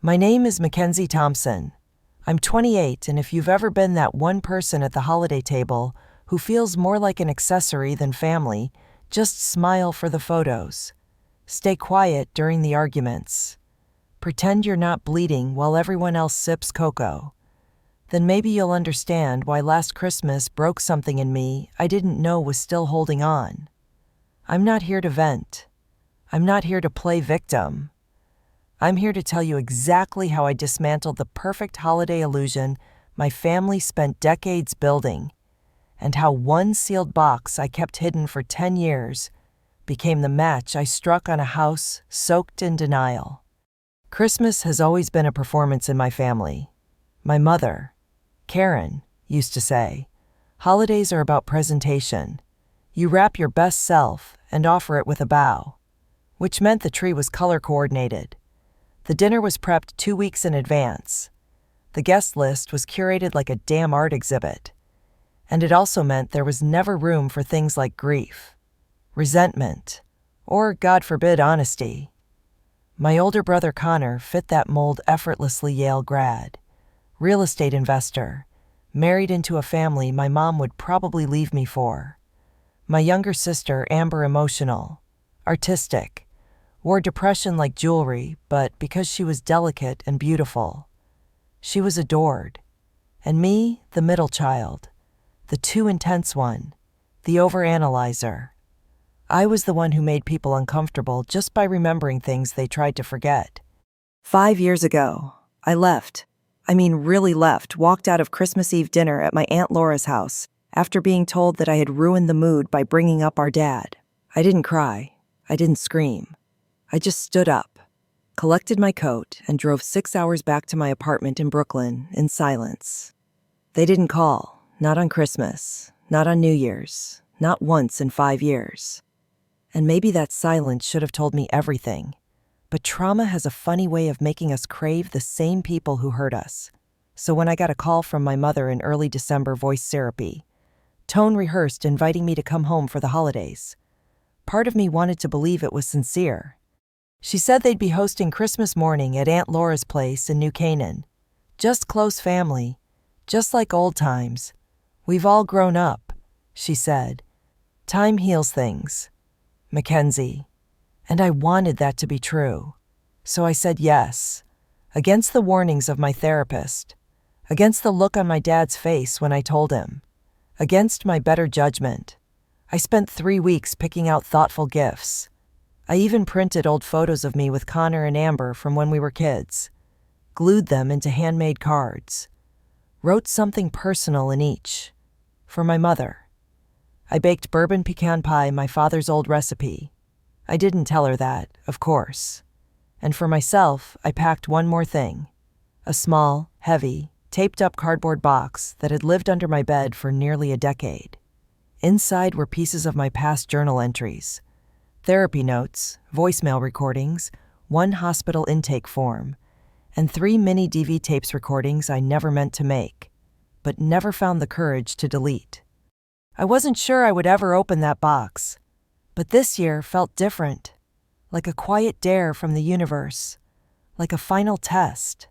My name is Mackenzie Thompson. I'm 28, and if you've ever been that one person at the holiday table who feels more like an accessory than family, just smile for the photos. Stay quiet during the arguments. Pretend you're not bleeding while everyone else sips cocoa. Then maybe you'll understand why last Christmas broke something in me I didn't know was still holding on. I'm not here to vent. I'm not here to play victim. I'm here to tell you exactly how I dismantled the perfect holiday illusion my family spent decades building, and how one sealed box I kept hidden for 10 years became the match I struck on a house soaked in denial. Christmas has always been a performance in my family. My mother, Karen, used to say, "Holidays are about presentation. You wrap your best self and offer it with a bow," which meant the tree was color-coordinated. The dinner was prepped 2 weeks in advance. The guest list was curated like a damn art exhibit. And it also meant there was never room for things like grief, resentment, or, God forbid, honesty. My older brother Connor fit that mold effortlessly. Yale grad, real estate investor, married into a family my mom would probably leave me for. My younger sister Amber, emotional, artistic, wore depression like jewelry, but because she was delicate and beautiful, she was adored. And me, the middle child, the too intense one, the overanalyzer. I was the one who made people uncomfortable just by remembering things they tried to forget. 5 years ago, I left. Really left, walked out of Christmas Eve dinner at my Aunt Laura's house after being told that I had ruined the mood by bringing up our dad. I didn't cry. I didn't scream. I just stood up, collected my coat, and drove 6 hours back to my apartment in Brooklyn in silence. They didn't call, not on Christmas, not on New Year's, not once in 5 years. And maybe that silence should have told me everything. But trauma has a funny way of making us crave the same people who hurt us. So when I got a call from my mother in early December, voice syrupy, tone rehearsed, inviting me to come home for the holidays, part of me wanted to believe it was sincere. She said they'd be hosting Christmas morning at Aunt Laura's place in New Canaan. Just close family, just like old times. We've all grown up, she said. Time heals things, Mackenzie. And I wanted that to be true. So I said yes, against the warnings of my therapist, against the look on my dad's face when I told him, against my better judgment. I spent 3 weeks picking out thoughtful gifts. I even printed old photos of me with Connor and Amber from when we were kids, glued them into handmade cards, wrote something personal in each. For my mother, I baked bourbon pecan pie, my father's old recipe. I didn't tell her that, of course. And for myself, I packed one more thing, a small, heavy, taped-up cardboard box that had lived under my bed for nearly a decade. Inside were pieces of my past journal entries, therapy notes, voicemail recordings, 1 hospital intake form, and 3 mini DV tapes recordings I never meant to make, but never found the courage to delete. I wasn't sure I would ever open that box, but this year felt different, like a quiet dare from the universe, like a final test.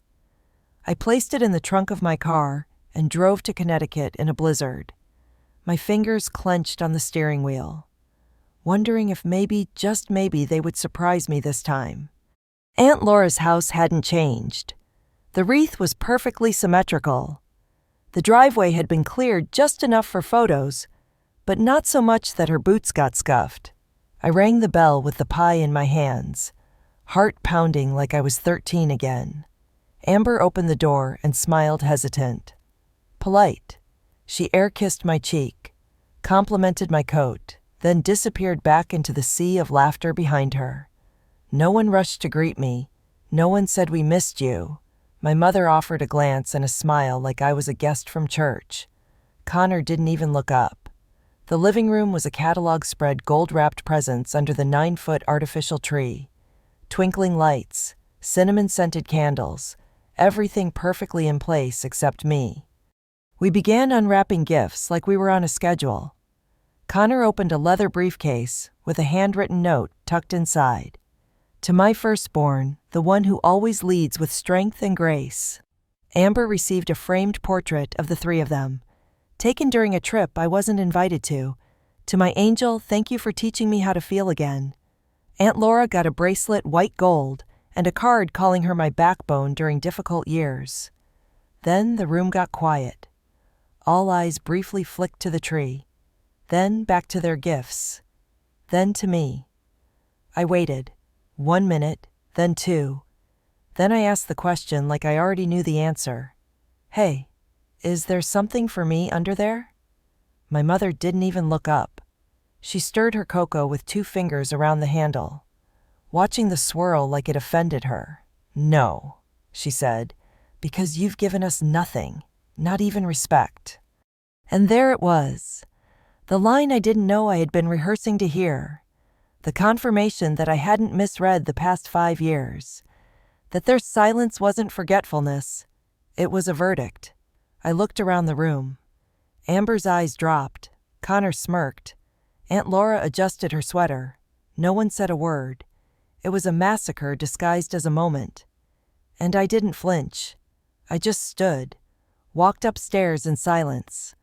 I placed it in the trunk of my car and drove to Connecticut in a blizzard, my fingers clenched on the steering wheel, wondering if maybe, just maybe, they would surprise me this time. Aunt Laura's house hadn't changed. The wreath was perfectly symmetrical. The driveway had been cleared just enough for photos, but not so much that her boots got scuffed. I rang the bell with the pie in my hands, heart pounding like I was 13 again. Amber opened the door and smiled, hesitant. Polite. She air-kissed my cheek, complimented my coat, then disappeared back into the sea of laughter behind her. No one rushed to greet me. No one said, "We missed you." My mother offered a glance and a smile like I was a guest from church. Connor didn't even look up. The living room was a catalog-spread gold-wrapped presents under the 9-foot artificial tree. Twinkling lights, cinnamon-scented candles, everything perfectly in place except me. We began unwrapping gifts like we were on a schedule. Connor opened a leather briefcase with a handwritten note tucked inside. To my firstborn, the one who always leads with strength and grace. Amber received a framed portrait of the three of them, taken during a trip I wasn't invited to. To my angel, thank you for teaching me how to feel again. Aunt Laura got a bracelet white gold and a card calling her my backbone during difficult years. Then the room got quiet. All eyes briefly flicked to the tree, then back to their gifts, then to me. I waited, 1 minute, then 2. Then I asked the question like I already knew the answer. Hey, is there something for me under there? My mother didn't even look up. She stirred her cocoa with 2 fingers around the handle, watching the swirl like it offended her. No, she said, because you've given us nothing, not even respect. And there it was, the line I didn't know I had been rehearsing to hear, the confirmation that I hadn't misread the past 5 years, that their silence wasn't forgetfulness, it was a verdict. I looked around the room. Amber's eyes dropped, Connor smirked, Aunt Laura adjusted her sweater. No one said a word. It was a massacre disguised as a moment. And I didn't flinch. I just stood, walked upstairs in silence,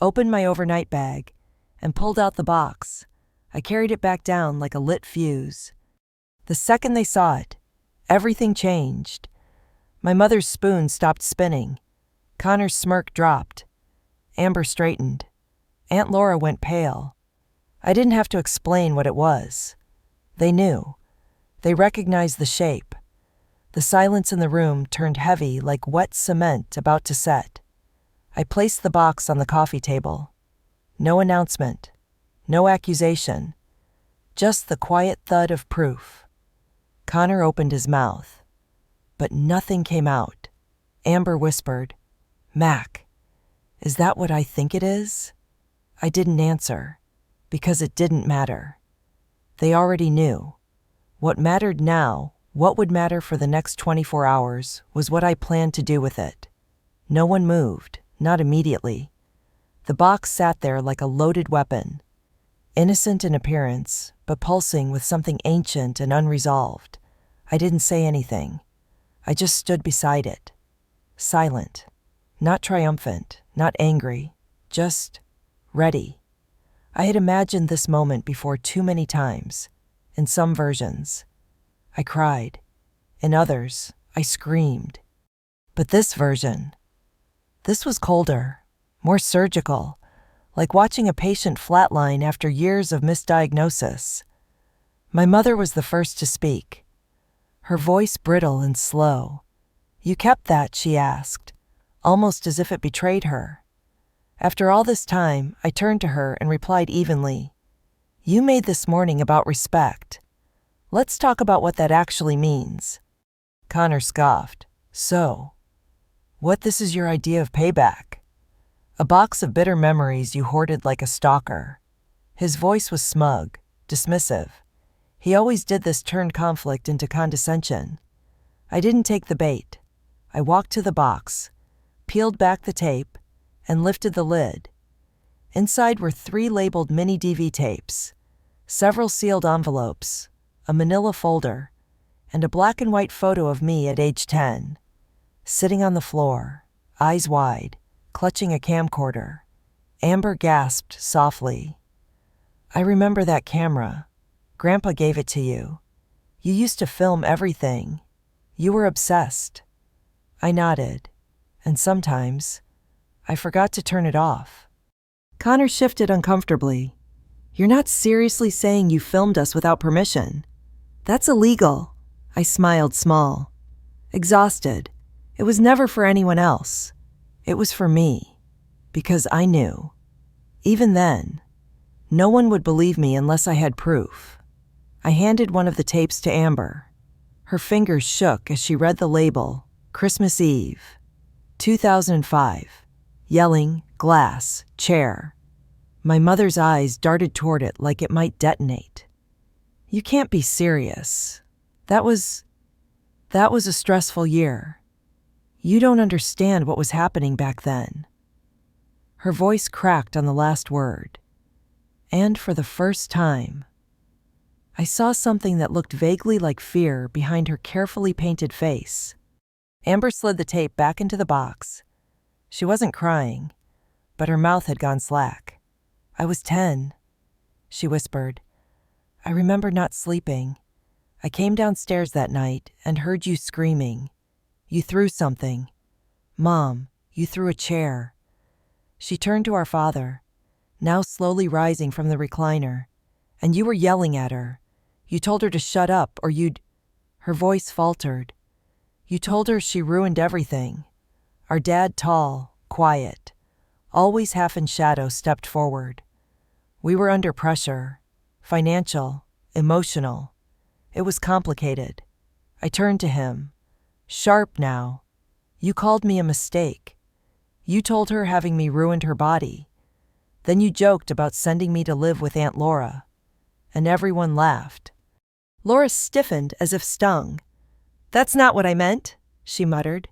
opened my overnight bag, and pulled out the box. I carried it back down like a lit fuse. The second they saw it, everything changed. My mother's spoon stopped spinning. Connor's smirk dropped. Amber straightened. Aunt Laura went pale. I didn't have to explain what it was. They knew. They recognized the shape. The silence in the room turned heavy like wet cement about to set. I placed the box on the coffee table. No announcement. No accusation. Just the quiet thud of proof. Connor opened his mouth, but nothing came out. Amber whispered, "Mac, is that what I think it is?" I didn't answer, because it didn't matter. They already knew. What mattered now, what would matter for the next 24 hours, was what I planned to do with it. No one moved, not immediately. The box sat there like a loaded weapon, innocent in appearance, but pulsing with something ancient and unresolved. I didn't say anything. I just stood beside it, silent, not triumphant, not angry, just ready. I had imagined this moment before too many times. In some versions, I cried. In others, I screamed. But this version, this was colder, more surgical, like watching a patient flatline after years of misdiagnosis. My mother was the first to speak, her voice brittle and slow. "You kept that?" she asked, almost as if it betrayed her. After all this time, I turned to her and replied evenly, "You made this morning about respect. Let's talk about what that actually means." Connor scoffed. "So, what this is your idea of payback? A box of bitter memories you hoarded like a stalker." His voice was smug, dismissive. He always did this, turned conflict into condescension. I didn't take the bait. I walked to the box, peeled back the tape, and lifted the lid. Inside were 3 labeled mini DV tapes, several sealed envelopes, a manila folder, and a black and white photo of me at age 10, sitting on the floor, eyes wide, clutching a camcorder. Amber gasped softly. "I remember that camera. Grandpa gave it to you. You used to film everything. You were obsessed." I nodded, and sometimes I forgot to turn it off. Connor shifted uncomfortably. "You're not seriously saying you filmed us without permission? That's illegal." I smiled small, exhausted. It was never for anyone else. It was for me, because I knew. Even then, no one would believe me unless I had proof. I handed one of the tapes to Amber. Her fingers shook as she read the label, Christmas Eve, 2005. Yelling, glass, chair. My mother's eyes darted toward it like it might detonate. "You can't be serious. That was a stressful year. You don't understand what was happening back then." Her voice cracked on the last word. And for the first time, I saw something that looked vaguely like fear behind her carefully painted face. Amber slid the tape back into the box. She wasn't crying, but her mouth had gone slack. "I was 10, she whispered. "I remember not sleeping. I came downstairs that night and heard you screaming. You threw something. Mom, you threw a chair." She turned to our father, now slowly rising from the recliner. "And you were yelling at her. You told her to shut up or you'd—" Her voice faltered. "You told her she ruined everything." Our dad, tall, quiet, always half in shadow, stepped forward. We were under pressure. Financial, emotional. It was complicated. I turned to him. Sharp now. "You called me a mistake. You told her having me ruined her body. Then you joked about sending me to live with Aunt Laura." And everyone laughed. Laura stiffened as if stung. "That's not what I meant," she muttered,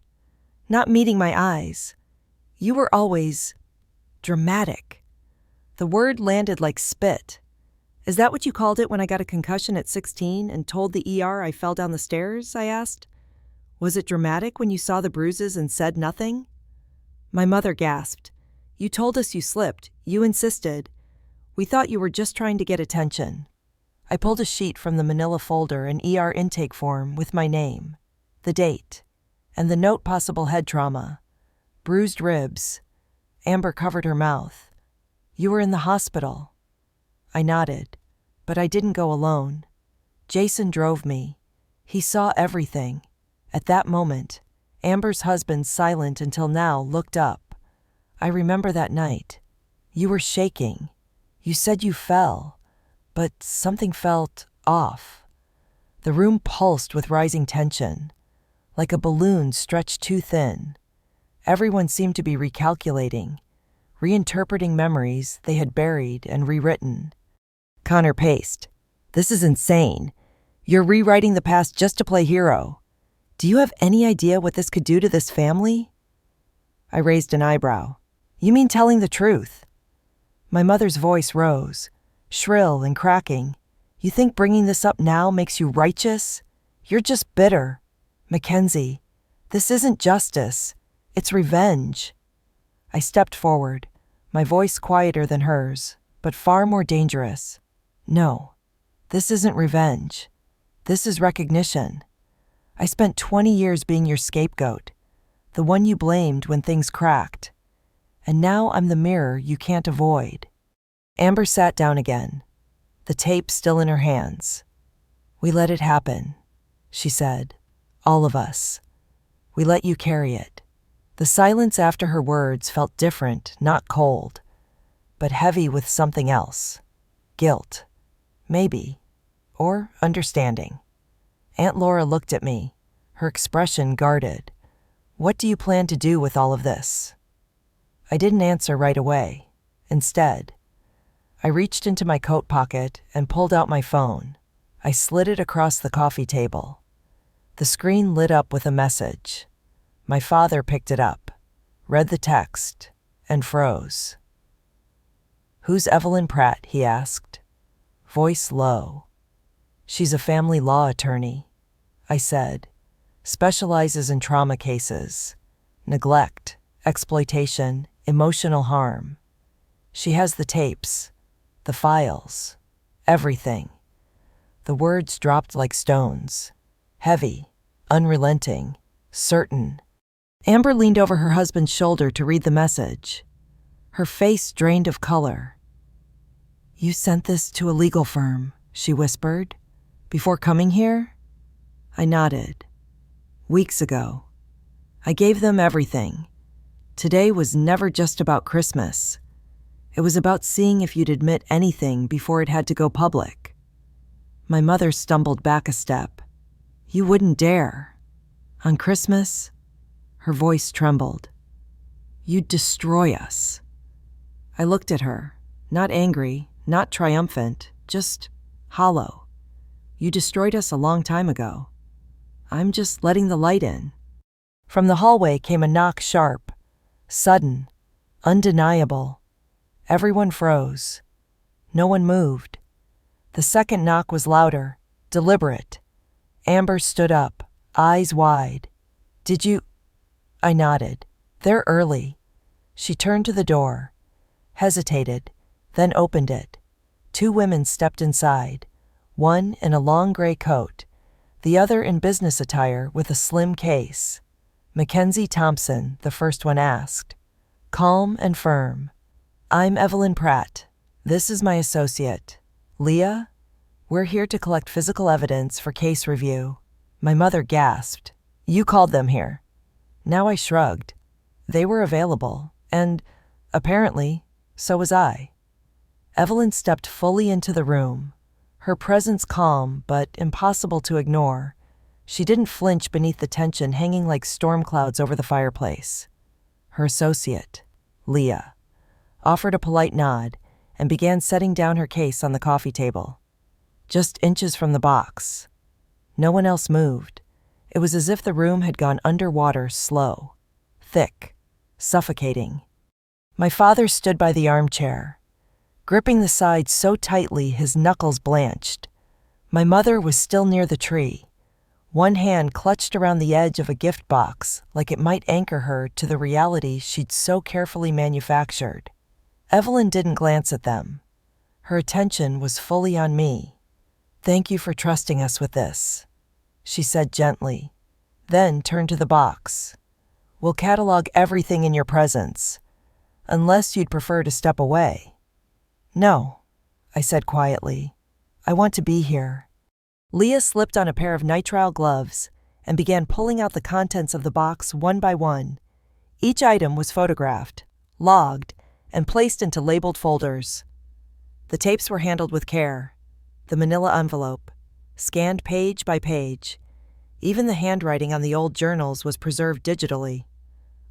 not meeting my eyes. "You were always dramatic." The word landed like spit. "Is that what you called it when I got a concussion at 16 and told the ER I fell down the stairs?" I asked. "Was it dramatic when you saw the bruises and said nothing?" My mother gasped. "You told us you slipped. You insisted. We thought you were just trying to get attention." I pulled a sheet from the manila folder, an ER intake form with my name, the date, and the note: possible head trauma, bruised ribs. Amber covered her mouth. "You were in the hospital." I nodded, but I didn't go alone. Jason drove me. He saw everything. At that moment, Amber's husband, silent until now, looked up. "I remember that night. You were shaking. You said you fell, but something felt off." The room pulsed with rising tension, like a balloon stretched too thin. Everyone seemed to be recalculating, reinterpreting memories they had buried and rewritten. "Connor paced. This is insane. You're rewriting the past just to play hero. Do you have any idea what this could do to this family?" I raised an eyebrow. "You mean telling the truth?" My mother's voice rose, shrill and cracking. "You think bringing this up now makes you righteous? You're just bitter. Mackenzie, this isn't justice. It's revenge." I stepped forward, my voice quieter than hers, but far more dangerous. "No, this isn't revenge. This is recognition. I spent 20 years being your scapegoat, the one you blamed when things cracked. And now I'm the mirror you can't avoid." Amber sat down again, the tape still in her hands. "We let it happen," she said. "All of us. We let you carry it." The silence after her words felt different, not cold, but heavy with something else. Guilt. Maybe. Or understanding. Aunt Laura looked at me, her expression guarded. "What do you plan to do with all of this?" I didn't answer right away. Instead, I reached into my coat pocket and pulled out my phone. I slid it across the coffee table. The screen lit up with a message. My father picked it up, read the text, and froze. "Who's Evelyn Pratt?" he asked, voice low. "She's a family law attorney," I said. "Specializes in trauma cases, neglect, exploitation, emotional harm. She has the tapes, the files, everything." The words dropped like stones, heavy, unrelenting, certain. Amber leaned over her husband's shoulder to read the message. Her face drained of color. "You sent this to a legal firm," she whispered, "before coming here?" I nodded. "Weeks ago. I gave them everything. Today was never just about Christmas. It was about seeing if you'd admit anything before it had to go public." My mother stumbled back a step. "You wouldn't dare. On Christmas?" Her voice trembled. "You'd destroy us." I looked at her, not angry, not triumphant, just hollow. "You destroyed us a long time ago. I'm just letting the light in." From the hallway came a knock, sharp, sudden, undeniable. Everyone froze. No one moved. The second knock was louder, deliberate. Amber stood up, eyes wide. "Did you—" I nodded. "They're early." She turned to the door, hesitated, then opened it. Two women stepped inside, one in a long gray coat, the other in business attire with a slim case. "Mackenzie Thompson," the first one asked, calm and firm. "I'm Evelyn Pratt. This is my associate, Leah. We're here to collect physical evidence for case review." My mother gasped. "You called them here." Now I shrugged. They were available, and, apparently, so was I. Evelyn stepped fully into the room, her presence calm but impossible to ignore. She didn't flinch beneath the tension hanging like storm clouds over the fireplace. Her associate, Leah, offered a polite nod and began setting down her case on the coffee table. Just inches from the box. No one else moved. It was as if the room had gone underwater, slow, thick, suffocating. My father stood by the armchair, gripping the side so tightly his knuckles blanched. My mother was still near the tree, one hand clutched around the edge of a gift box like it might anchor her to the reality she'd so carefully manufactured. Evelyn didn't glance at them. Her attention was fully on me. "Thank you for trusting us with this," she said gently, then turned to the box. "We'll catalog everything in your presence, unless you'd prefer to step away." "No," I said quietly. "I want to be here." Leah slipped on a pair of nitrile gloves and began pulling out the contents of the box one by one. Each item was photographed, logged, and placed into labeled folders. The tapes were handled with care, the manila envelope, scanned page by page. Even the handwriting on the old journals was preserved digitally.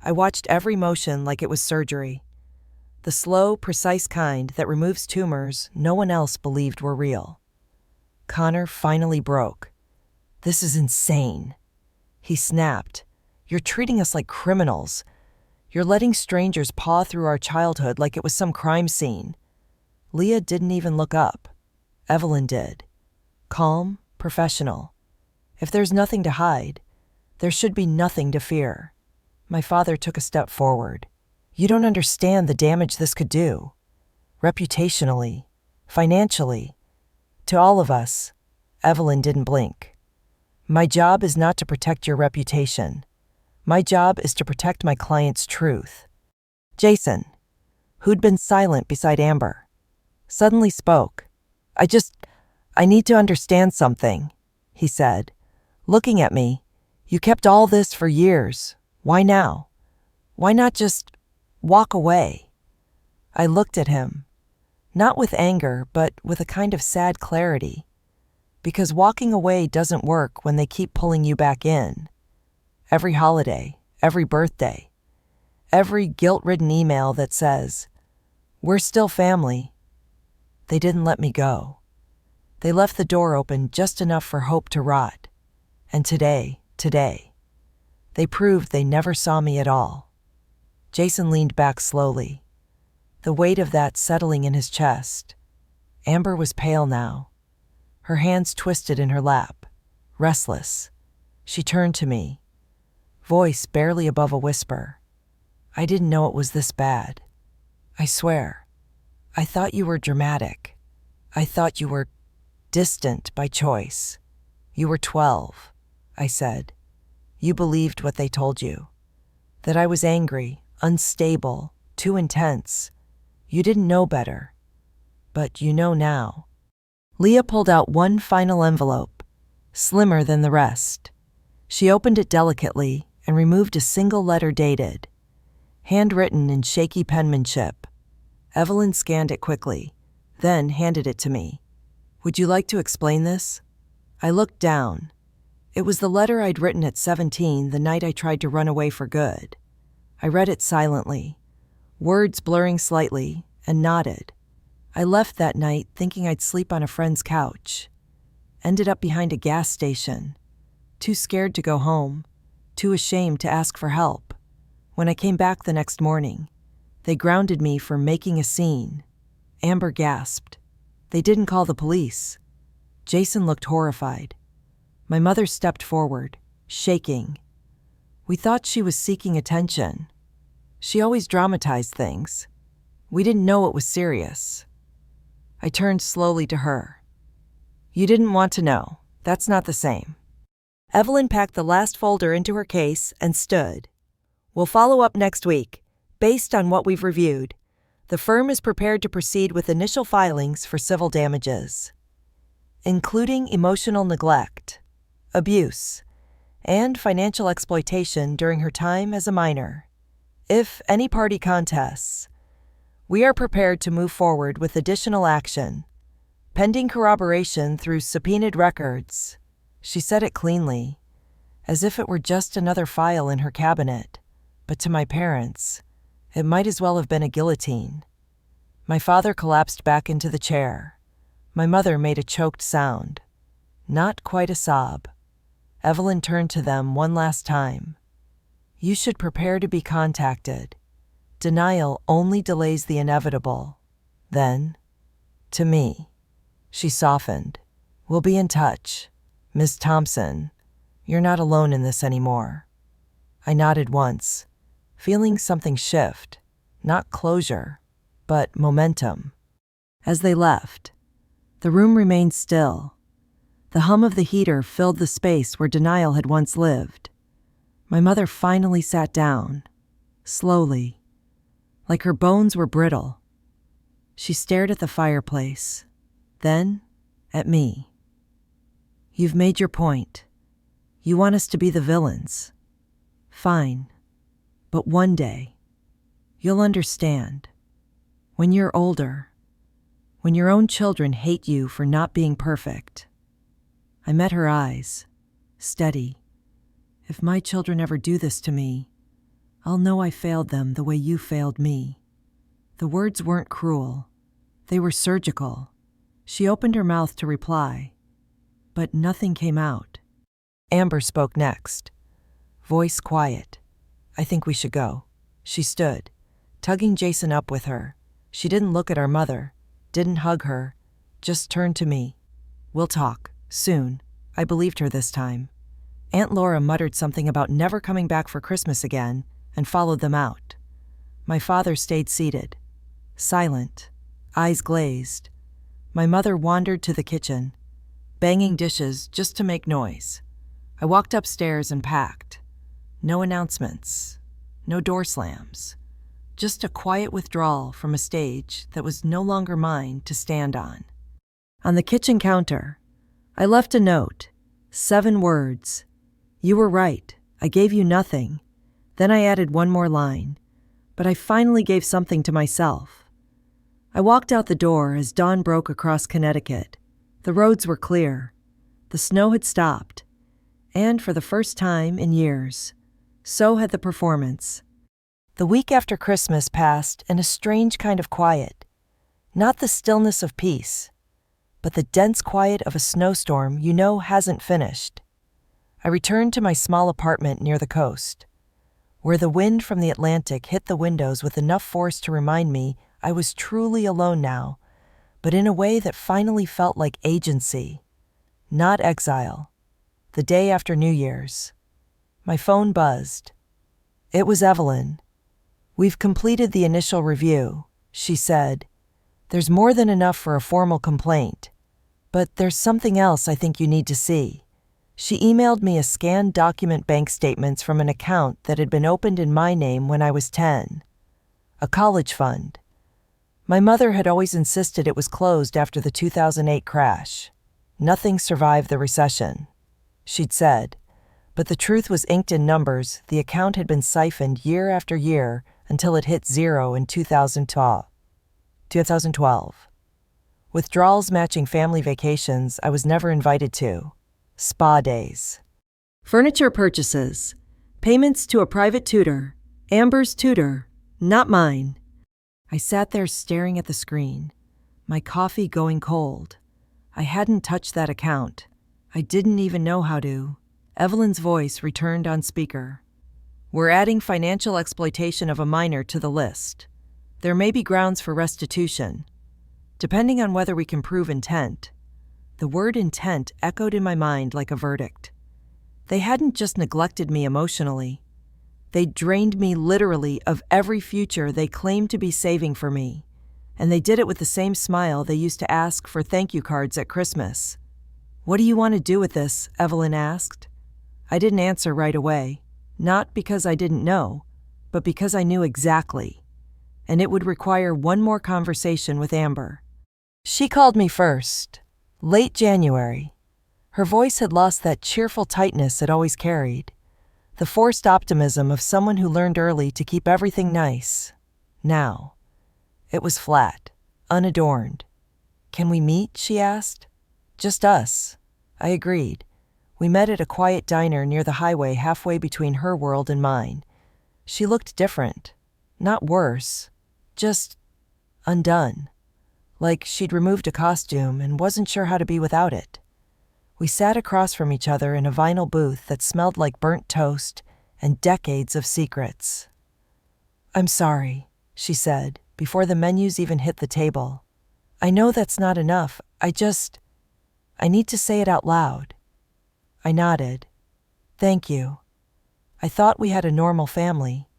I watched every motion like it was surgery. The slow, precise kind that removes tumors no one else believed were real. Connor finally broke. "This is insane," he snapped. "You're treating us like criminals. You're letting strangers paw through our childhood like it was some crime scene." Leah didn't even look up. Evelyn did. Calm, professional. If there's nothing to hide, there should be nothing to fear. My father took a step forward. "You don't understand the damage this could do. Reputationally, financially. To all of us." Evelyn didn't blink. "My job is not to protect your reputation. My job is to protect my client's truth." Jason, who'd been silent beside Amber, suddenly spoke. I need to understand something," he said, looking at me. "You kept all this for years. Why now? Why not just walk away?" I looked at him, not with anger, but with a kind of sad clarity. Because walking away doesn't work when they keep pulling you back in. Every holiday, every birthday, every guilt-ridden email that says, "We're still family." They didn't let me go. They left the door open just enough for hope to rot. And today, they proved they never saw me at all. Jason leaned back slowly, the weight of that settling in his chest. Amber was pale now, her hands twisted in her lap, restless. She turned to me, voice barely above a whisper. "I didn't know it was this bad. I swear. I thought you were dramatic. I thought you were distant by choice. You were 12, I said. You believed what they told you. That I was angry, unstable, too intense. You didn't know better. But you know now." Leah pulled out one final envelope, slimmer than the rest. She opened it delicately and removed a single letter dated, handwritten in shaky penmanship. Evelyn scanned it quickly, then handed it to me. "Would you like to explain this?" I looked down. It was the letter I'd written at 17 the night I tried to run away for good. I read it silently, words blurring slightly, and nodded. I left that night thinking I'd sleep on a friend's couch. Ended up behind a gas station, too scared to go home, too ashamed to ask for help. When I came back the next morning, they grounded me for making a scene. Amber gasped. They didn't call the police. Jason looked horrified. My mother stepped forward, shaking. We thought she was seeking attention. She always dramatized things. We didn't know it was serious. I turned slowly to her. You didn't want to know. That's not the same. Evelyn packed the last folder into her case and stood. We'll follow up next week, based on what we've reviewed. The firm is prepared to proceed with initial filings for civil damages, including emotional neglect, abuse, and financial exploitation during her time as a minor. If any party contests, we are prepared to move forward with additional action, pending corroboration through subpoenaed records. She said it cleanly, as if it were just another file in her cabinet, but to my parents, it might as well have been a guillotine. My father collapsed back into the chair. My mother made a choked sound, not quite a sob. Evelyn turned to them one last time. You should prepare to be contacted. Denial only delays the inevitable. Then, to me, she softened. We'll be in touch. Miss Thompson, you're not alone in this anymore. I nodded once, feeling something shift, not closure, but momentum. As they left, the room remained still. The hum of the heater filled the space where denial had once lived. My mother finally sat down, slowly, like her bones were brittle. She stared at the fireplace, then at me. You've made your point. You want us to be the villains. Fine. But one day, you'll understand. When you're older, when your own children hate you for not being perfect. I met her eyes, steady. If my children ever do this to me, I'll know I failed them the way you failed me. The words weren't cruel. They were surgical. She opened her mouth to reply, but nothing came out. Amber spoke next, voice quiet. I think we should go. She stood, tugging Jason up with her. She didn't look at our mother, didn't hug her, just turned to me. We'll talk, soon. I believed her this time. Aunt Laura muttered something about never coming back for Christmas again and followed them out. My father stayed seated, silent, eyes glazed. My mother wandered to the kitchen, banging dishes just to make noise. I walked upstairs and packed. No announcements, no door slams, just a quiet withdrawal from a stage that was no longer mine to stand on. On the kitchen counter, I left a note, 7 words. You were right, I gave you nothing. Then I added one more line, but I finally gave something to myself. I walked out the door as dawn broke across Connecticut. The roads were clear. The snow had stopped. And for the first time in years, so had the performance. The week after Christmas passed in a strange kind of quiet. Not the stillness of peace, but the dense quiet of a snowstorm you know hasn't finished. I returned to my small apartment near the coast, where the wind from the Atlantic hit the windows with enough force to remind me I was truly alone now, but in a way that finally felt like agency, not exile. The day after New Year's, my phone buzzed. It was Evelyn. We've completed the initial review, she said. There's more than enough for a formal complaint, but there's something else I think you need to see. She emailed me a scanned document bank statements from an account that had been opened in my name when I was 10. A college fund. My mother had always insisted it was closed after the 2008 crash. Nothing survived the recession, she'd said, but the truth was inked in numbers. The account had been siphoned year after year until it hit zero in 2012. Withdrawals matching family vacations I was never invited to. Spa days. Furniture purchases. Payments to a private tutor. Amber's tutor, not mine. I sat there staring at the screen, my coffee going cold. I hadn't touched that account. I didn't even know how to. Evelyn's voice returned on speaker. We're adding financial exploitation of a minor to the list. There may be grounds for restitution, depending on whether we can prove intent. The word intent echoed in my mind like a verdict. They hadn't just neglected me emotionally. They drained me literally of every future they claimed to be saving for me. And they did it with the same smile they used to ask for thank you cards at Christmas. "What do you want to do with this?" Evelyn asked. I didn't answer right away, not because I didn't know, but because I knew exactly. And it would require one more conversation with Amber. She called me first, late January. Her voice had lost that cheerful tightness it always carried, the forced optimism of someone who learned early to keep everything nice. Now, it was flat, unadorned. "Can we meet?" she asked. "Just us." I agreed. We met at a quiet diner near the highway halfway between her world and mine. She looked different. Not worse. Just undone. Like she'd removed a costume and wasn't sure how to be without it. We sat across from each other in a vinyl booth that smelled like burnt toast and decades of secrets. "I'm sorry," she said, before the menus even hit the table. "I know that's not enough. I need to say it out loud." I nodded. "Thank you. I thought we had a normal family,"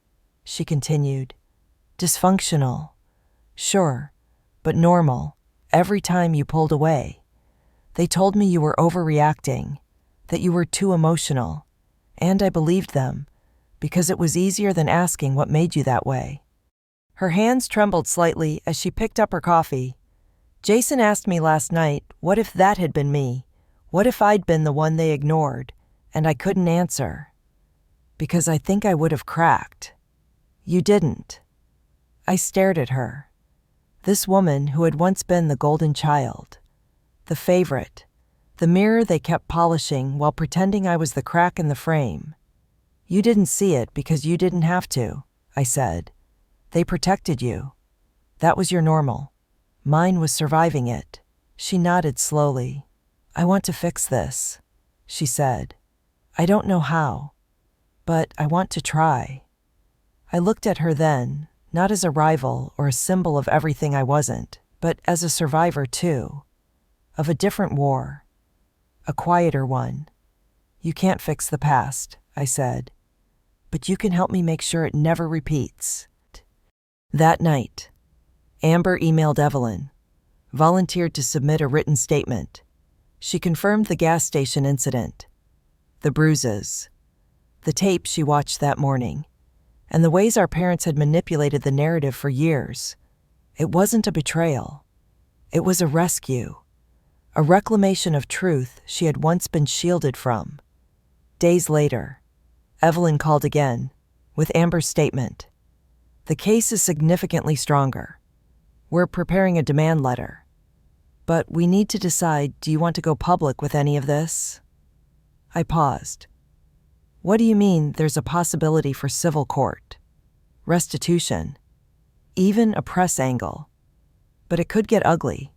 she continued. "Dysfunctional. Sure, but normal. Every time you pulled away. They told me you were overreacting, that you were too emotional, and I believed them, because it was easier than asking what made you that way." Her hands trembled slightly as she picked up her coffee. "Jason asked me last night, what if that had been me? What if I'd been the one they ignored, and I couldn't answer? Because I think I would have cracked. You didn't." I stared at her. This woman who had once been the golden child, the favorite, the mirror they kept polishing while pretending I was the crack in the frame. "You didn't see it because you didn't have to," I said. "They protected you. That was your normal. Mine was surviving it." She nodded slowly. "I want to fix this," she said. "I don't know how, but I want to try." I looked at her then, not as a rival or a symbol of everything I wasn't, but as a survivor too, of a different war, a quieter one. "You can't fix the past," I said, "but you can help me make sure it never repeats." That night, Amber emailed Evelyn, volunteered to submit a written statement. She confirmed the gas station incident, the bruises, the tape she watched that morning, and the ways our parents had manipulated the narrative for years. It wasn't a betrayal. It was a rescue, a reclamation of truth she had once been shielded from. Days later, Evelyn called again, with Amber's statement. "The case is significantly stronger. We're preparing a demand letter. But we need to decide, do you want to go public with any of this?" I paused. "What do you mean there's a possibility for civil court? Restitution? Even a press angle? But it could get ugly.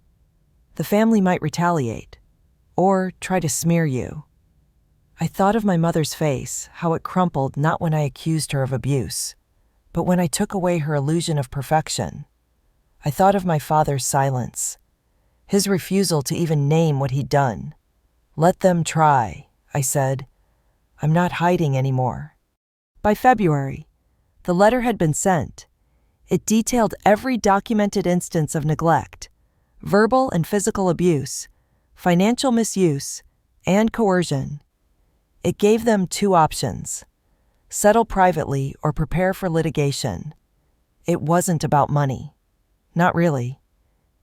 The family might retaliate, or try to smear you." I thought of my mother's face, how it crumpled not when I accused her of abuse, but when I took away her illusion of perfection. I thought of my father's silence, his refusal to even name what he'd done. "Let them try," I said. "I'm not hiding anymore." By February, the letter had been sent. It detailed every documented instance of neglect, verbal and physical abuse, financial misuse, and coercion. It gave them two options: settle privately or prepare for litigation. It wasn't about money. Not really.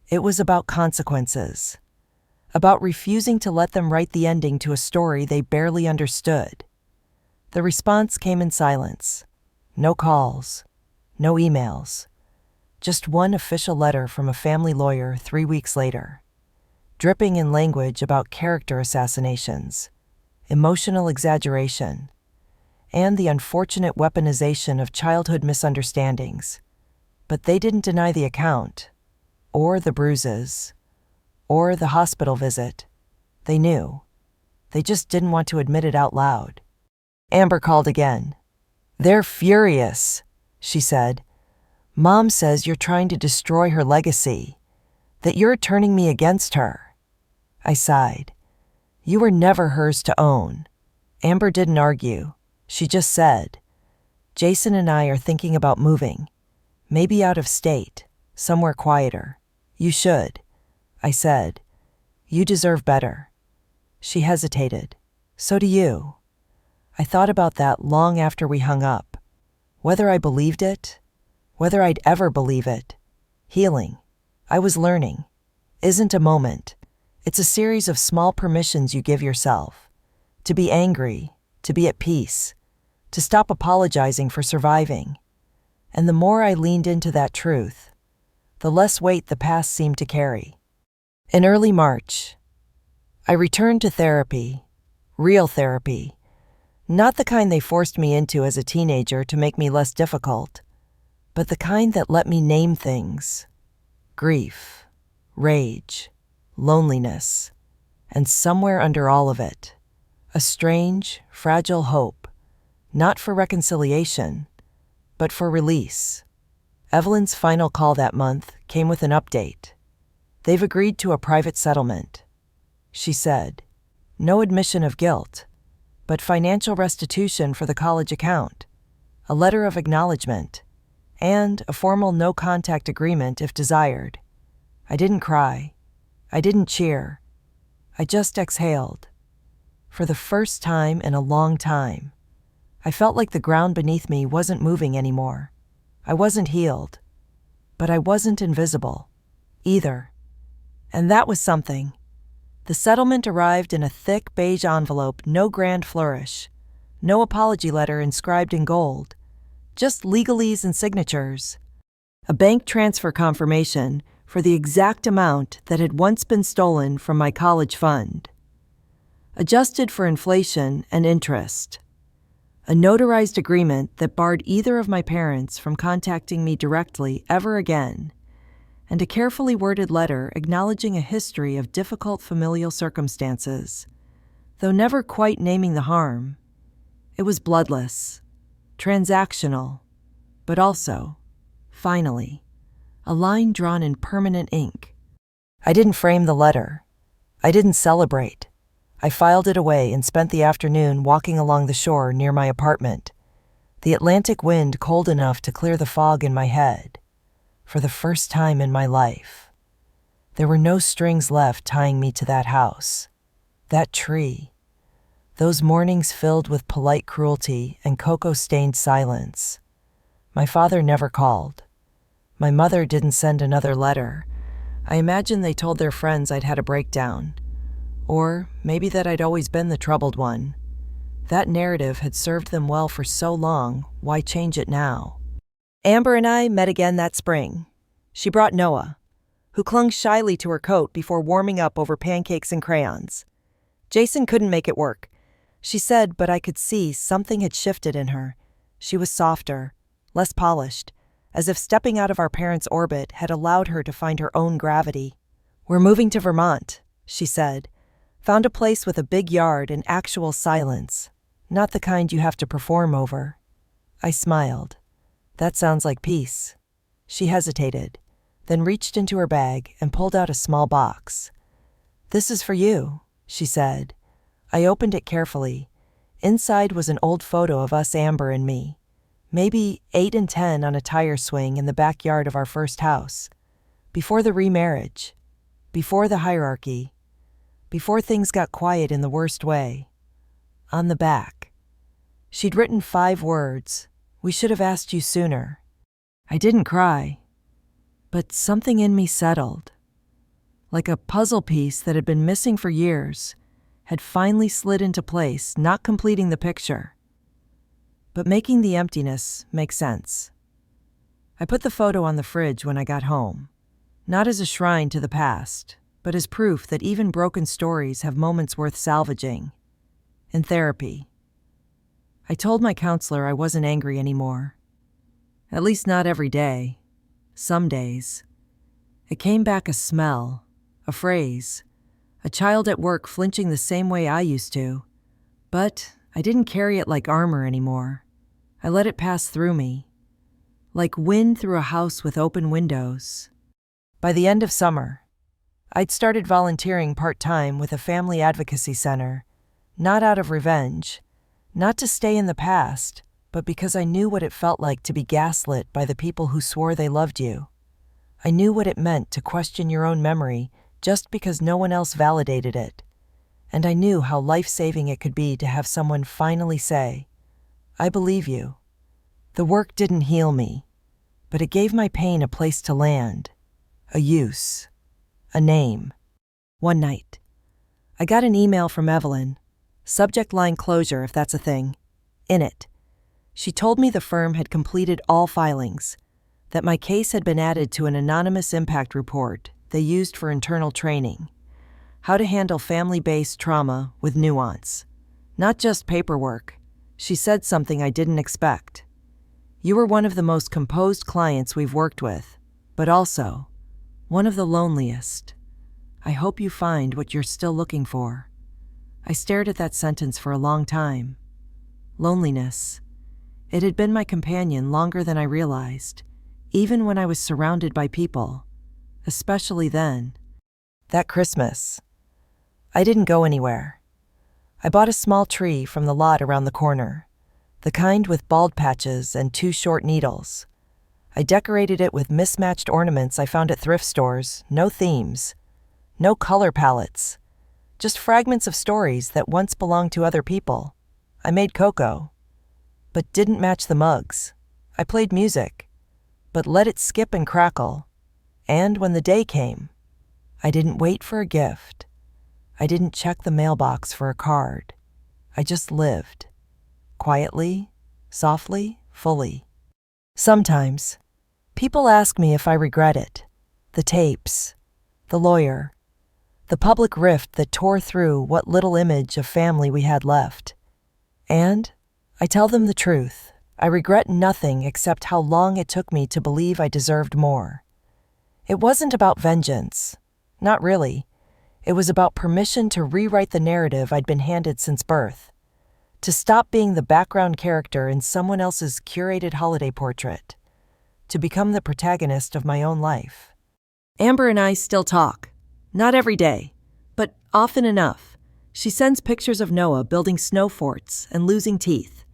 It was about consequences. About refusing to let them write the ending to a story they barely understood. The response came in silence. No calls. No emails. Just one official letter from a family lawyer 3 weeks later, dripping in language about character assassinations, emotional exaggeration, and the unfortunate weaponization of childhood misunderstandings. But they didn't deny the account, or the bruises, or the hospital visit. They knew. They just didn't want to admit it out loud. Amber called again. "They're furious," she said. "Mom says you're trying to destroy her legacy. That you're turning me against her. I sighed. You were never hers to own. Amber didn't argue. She just said, Jason and I are thinking about moving. Maybe out of state, somewhere quieter. You should. I said, you deserve better. She hesitated. So do you. I thought about that long after we hung up. Whether I believed it, whether I'd ever believe it. Healing, I was learning, isn't a moment. It's a series of small permissions you give yourself. To be angry, to be at peace, to stop apologizing for surviving. And the more I leaned into that truth, the less weight the past seemed to carry. In early March, I returned to therapy, real therapy, not the kind they forced me into as a teenager to make me less difficult, but the kind that let me name things. Grief, rage, loneliness, and somewhere under all of it, a strange, fragile hope, not for reconciliation, but for release. Evelyn's final call that month came with an update. They've agreed to a private settlement. She said, no admission of guilt, but financial restitution for the college account, a letter of acknowledgement, and a formal no-contact agreement if desired. I didn't cry. I didn't cheer. I just exhaled. For the first time in a long time, I felt like the ground beneath me wasn't moving anymore. I wasn't healed, but I wasn't invisible either. And that was something. The settlement arrived in a thick beige envelope, no grand flourish, no apology letter inscribed in gold, just legalese and signatures. A bank transfer confirmation for the exact amount that had once been stolen from my college fund. Adjusted for inflation and interest. A notarized agreement that barred either of my parents from contacting me directly ever again, and a carefully worded letter acknowledging a history of difficult familial circumstances, though never quite naming the harm. It was bloodless, transactional, but also, finally, a line drawn in permanent ink. I didn't frame the letter. I didn't celebrate. I filed it away and spent the afternoon walking along the shore near my apartment, the Atlantic wind cold enough to clear the fog in my head. For the first time in my life, there were no strings left tying me to that house, that tree, those mornings filled with polite cruelty and cocoa-stained silence. My father never called. My mother didn't send another letter. I imagine they told their friends I'd had a breakdown, or maybe that I'd always been the troubled one. That narrative had served them well for so long, why change it now? Amber and I met again that spring. She brought Noah, who clung shyly to her coat before warming up over pancakes and crayons. Jason couldn't make it work, she said, but I could see something had shifted in her. She was softer, less polished, as if stepping out of our parents' orbit had allowed her to find her own gravity. We're moving to Vermont, she said. Found a place with a big yard and actual silence, not the kind you have to perform over. I smiled. That sounds like peace. She hesitated, then reached into her bag and pulled out a small box. This is for you, she said. I opened it carefully. Inside was an old photo of us, Amber and me, maybe 8 and 10 on a tire swing in the backyard of our first house. Before the remarriage, before the hierarchy, before things got quiet in the worst way. On the back, she'd written 5 words. We should have asked you sooner. I didn't cry, but something in me settled. Like a puzzle piece that had been missing for years, had finally slid into place, not completing the picture, but making the emptiness make sense. I put the photo on the fridge when I got home, not as a shrine to the past, but as proof that even broken stories have moments worth salvaging. In therapy, I told my counselor I wasn't angry anymore. At least not every day. Some days. It came back a smell, a phrase, a child at work flinching the same way I used to. But I didn't carry it like armor anymore. I let it pass through me, like wind through a house with open windows. By the end of summer, I'd started volunteering part-time with a family advocacy center, not out of revenge, not to stay in the past, but because I knew what it felt like to be gaslit by the people who swore they loved you. I knew what it meant to question your own memory just because no one else validated it. And I knew how life-saving it could be to have someone finally say, "I believe you." The work didn't heal me, but it gave my pain a place to land, a use, a name. One night, I got an email from Evelyn, subject line closure if that's a thing. In it, she told me the firm had completed all filings, that my case had been added to an anonymous impact report they used for internal training, how to handle family-based trauma with nuance. Not just paperwork. She said something I didn't expect. You were one of the most composed clients we've worked with, but also one of the loneliest. I hope you find what you're still looking for. I stared at that sentence for a long time. Loneliness. It had been my companion longer than I realized, even when I was surrounded by people, especially then. That Christmas, I didn't go anywhere. I bought a small tree from the lot around the corner, the kind with bald patches and 2 short needles. I decorated it with mismatched ornaments I found at thrift stores, no themes, no color palettes, just fragments of stories that once belonged to other people. I made cocoa, but didn't match the mugs. I played music, but let it skip and crackle. And when the day came, I didn't wait for a gift. I didn't check the mailbox for a card. I just lived. Quietly, softly, fully. Sometimes, people ask me if I regret it. The tapes, the lawyer, the public rift that tore through what little image of family we had left. And I tell them the truth. I regret nothing except how long it took me to believe I deserved more. It wasn't about vengeance. Not really. It was about permission to rewrite the narrative I'd been handed since birth. To stop being the background character in someone else's curated holiday portrait. To become the protagonist of my own life. Amber and I still talk. Not every day, but often enough. She sends pictures of Noah building snow forts and losing teeth.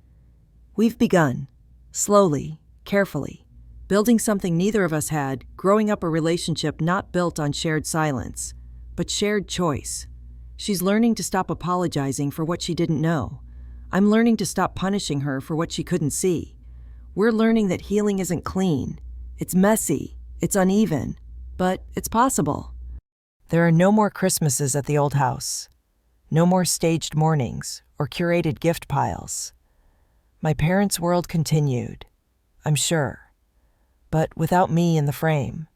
We've begun, slowly, carefully, building something neither of us had, growing up a relationship not built on shared silence, but shared choice. She's learning to stop apologizing for what she didn't know. I'm learning to stop punishing her for what she couldn't see. We're learning that healing isn't clean. It's messy, it's uneven, but it's possible. There are no more Christmases at the old house. No more staged mornings or curated gift piles. My parents' world continued, I'm sure, but without me in the frame.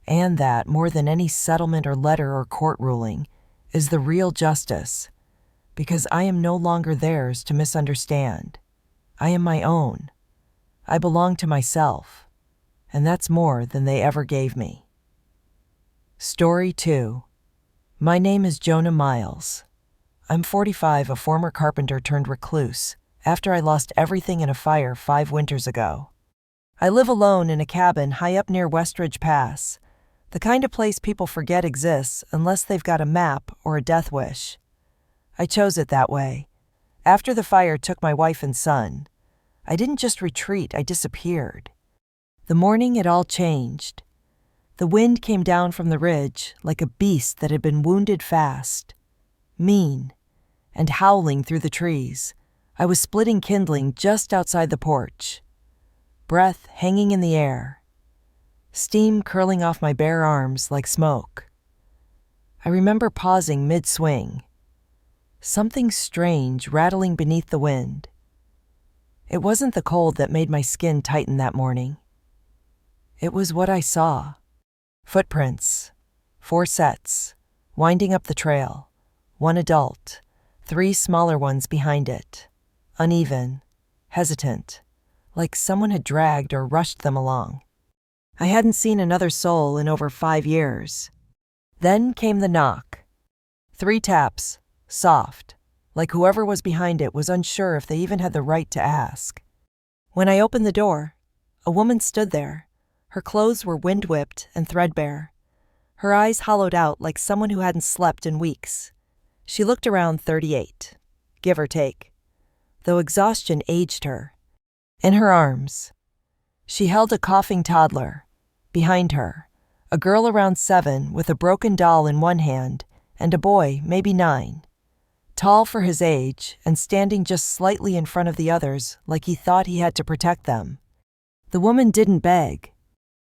And that, more than any settlement or letter or court ruling, is the real justice, because I am no longer theirs to misunderstand. I am my own. I belong to myself, and that's more than they ever gave me. Story 2. My name is Jonah Miles. I'm 45, a former carpenter turned recluse, after I lost everything in a fire 5 winters ago. I live alone in a cabin high up near Westridge Pass, the kind of place people forget exists unless they've got a map or a death wish. I chose it that way. After the fire took my wife and son, I didn't just retreat, I disappeared. The morning it all changed. The wind came down from the ridge like a beast that had been wounded fast, mean, and howling through the trees. I was splitting kindling just outside the porch, breath hanging in the air, steam curling off my bare arms like smoke. I remember pausing mid-swing, something strange rattling beneath the wind. It wasn't the cold that made my skin tighten that morning. It was what I saw. Footprints, 4 sets, winding up the trail, 1 adult, 3 smaller ones behind it, uneven, hesitant, like someone had dragged or rushed them along. I hadn't seen another soul in over 5 years. Then came the knock. 3 taps, soft, like whoever was behind it was unsure if they even had the right to ask. When I opened the door, a woman stood there. Her clothes were wind-whipped and threadbare. her eyes hollowed out like someone who hadn't slept in weeks. She looked around 38, give or take, though exhaustion aged her. In her arms, she held a coughing toddler. Behind her, a girl around 7 with a broken doll in one hand and a boy, maybe 9, tall for his age and standing just slightly in front of the others like he thought he had to protect them. The woman didn't beg.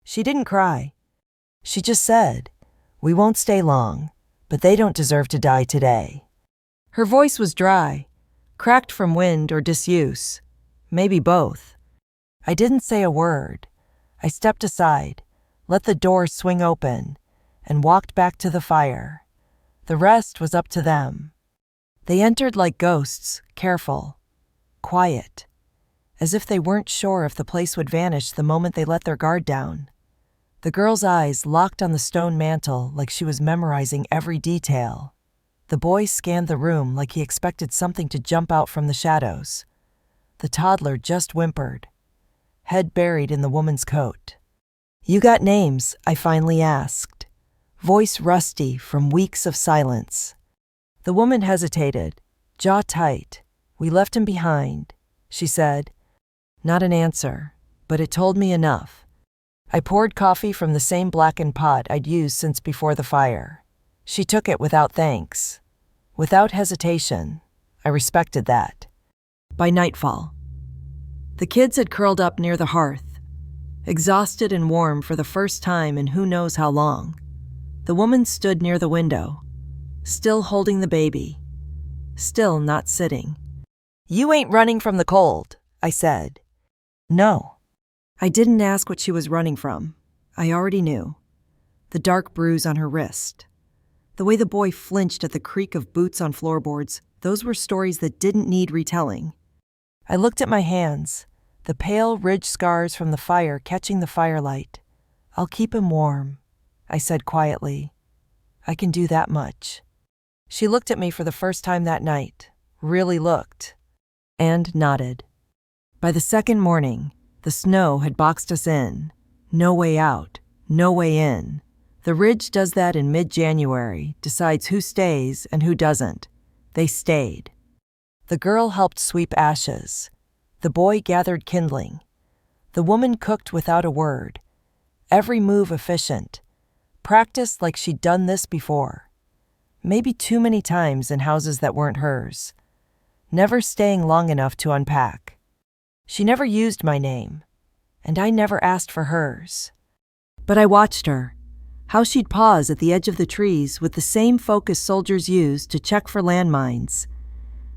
She didn't cry. She just said, "We won't stay long, but they don't deserve to die today." Her voice was dry, cracked from wind or disuse, maybe both. I didn't say a word. I stepped aside, let the door swing open, and walked back to the fire. The rest was up to them. They entered like ghosts, careful, quiet, as if they weren't sure if the place would vanish the moment they let their guard down. The girl's eyes locked on the stone mantel like she was memorizing every detail. The boy scanned the room like he expected something to jump out from the shadows. The toddler just whimpered, head buried in the woman's coat. "You got names?" I finally asked, voice rusty from weeks of silence. The woman hesitated, jaw tight. "We left him behind," she said. Not an answer, but it told me enough. I poured coffee from the same blackened pot I'd used since before the fire. She took it without thanks, without hesitation. I respected that. By nightfall, the kids had curled up near the hearth, exhausted and warm for the first time in who knows how long. The woman stood near the window, still holding the baby, still not sitting. "You ain't running from the cold," I said. "No." I didn't ask what she was running from. I already knew. The dark bruise on her wrist, the way the boy flinched at the creak of boots on floorboards, those were stories that didn't need retelling. I looked at my hands, the pale ridge scars from the fire catching the firelight. "I'll keep him warm," I said quietly. "I can do that much." She looked at me for the first time that night, really looked, and nodded. By the second morning, the snow had boxed us in. No way out, no way in. The ridge does that in mid-January, decides who stays and who doesn't. They stayed. The girl helped sweep ashes. The boy gathered kindling. The woman cooked without a word, every move efficient, practiced like she'd done this before. Maybe too many times in houses that weren't hers, never staying long enough to unpack. She never used my name, and I never asked for hers. But I watched her, how she'd pause at the edge of the trees with the same focus soldiers use to check for landmines,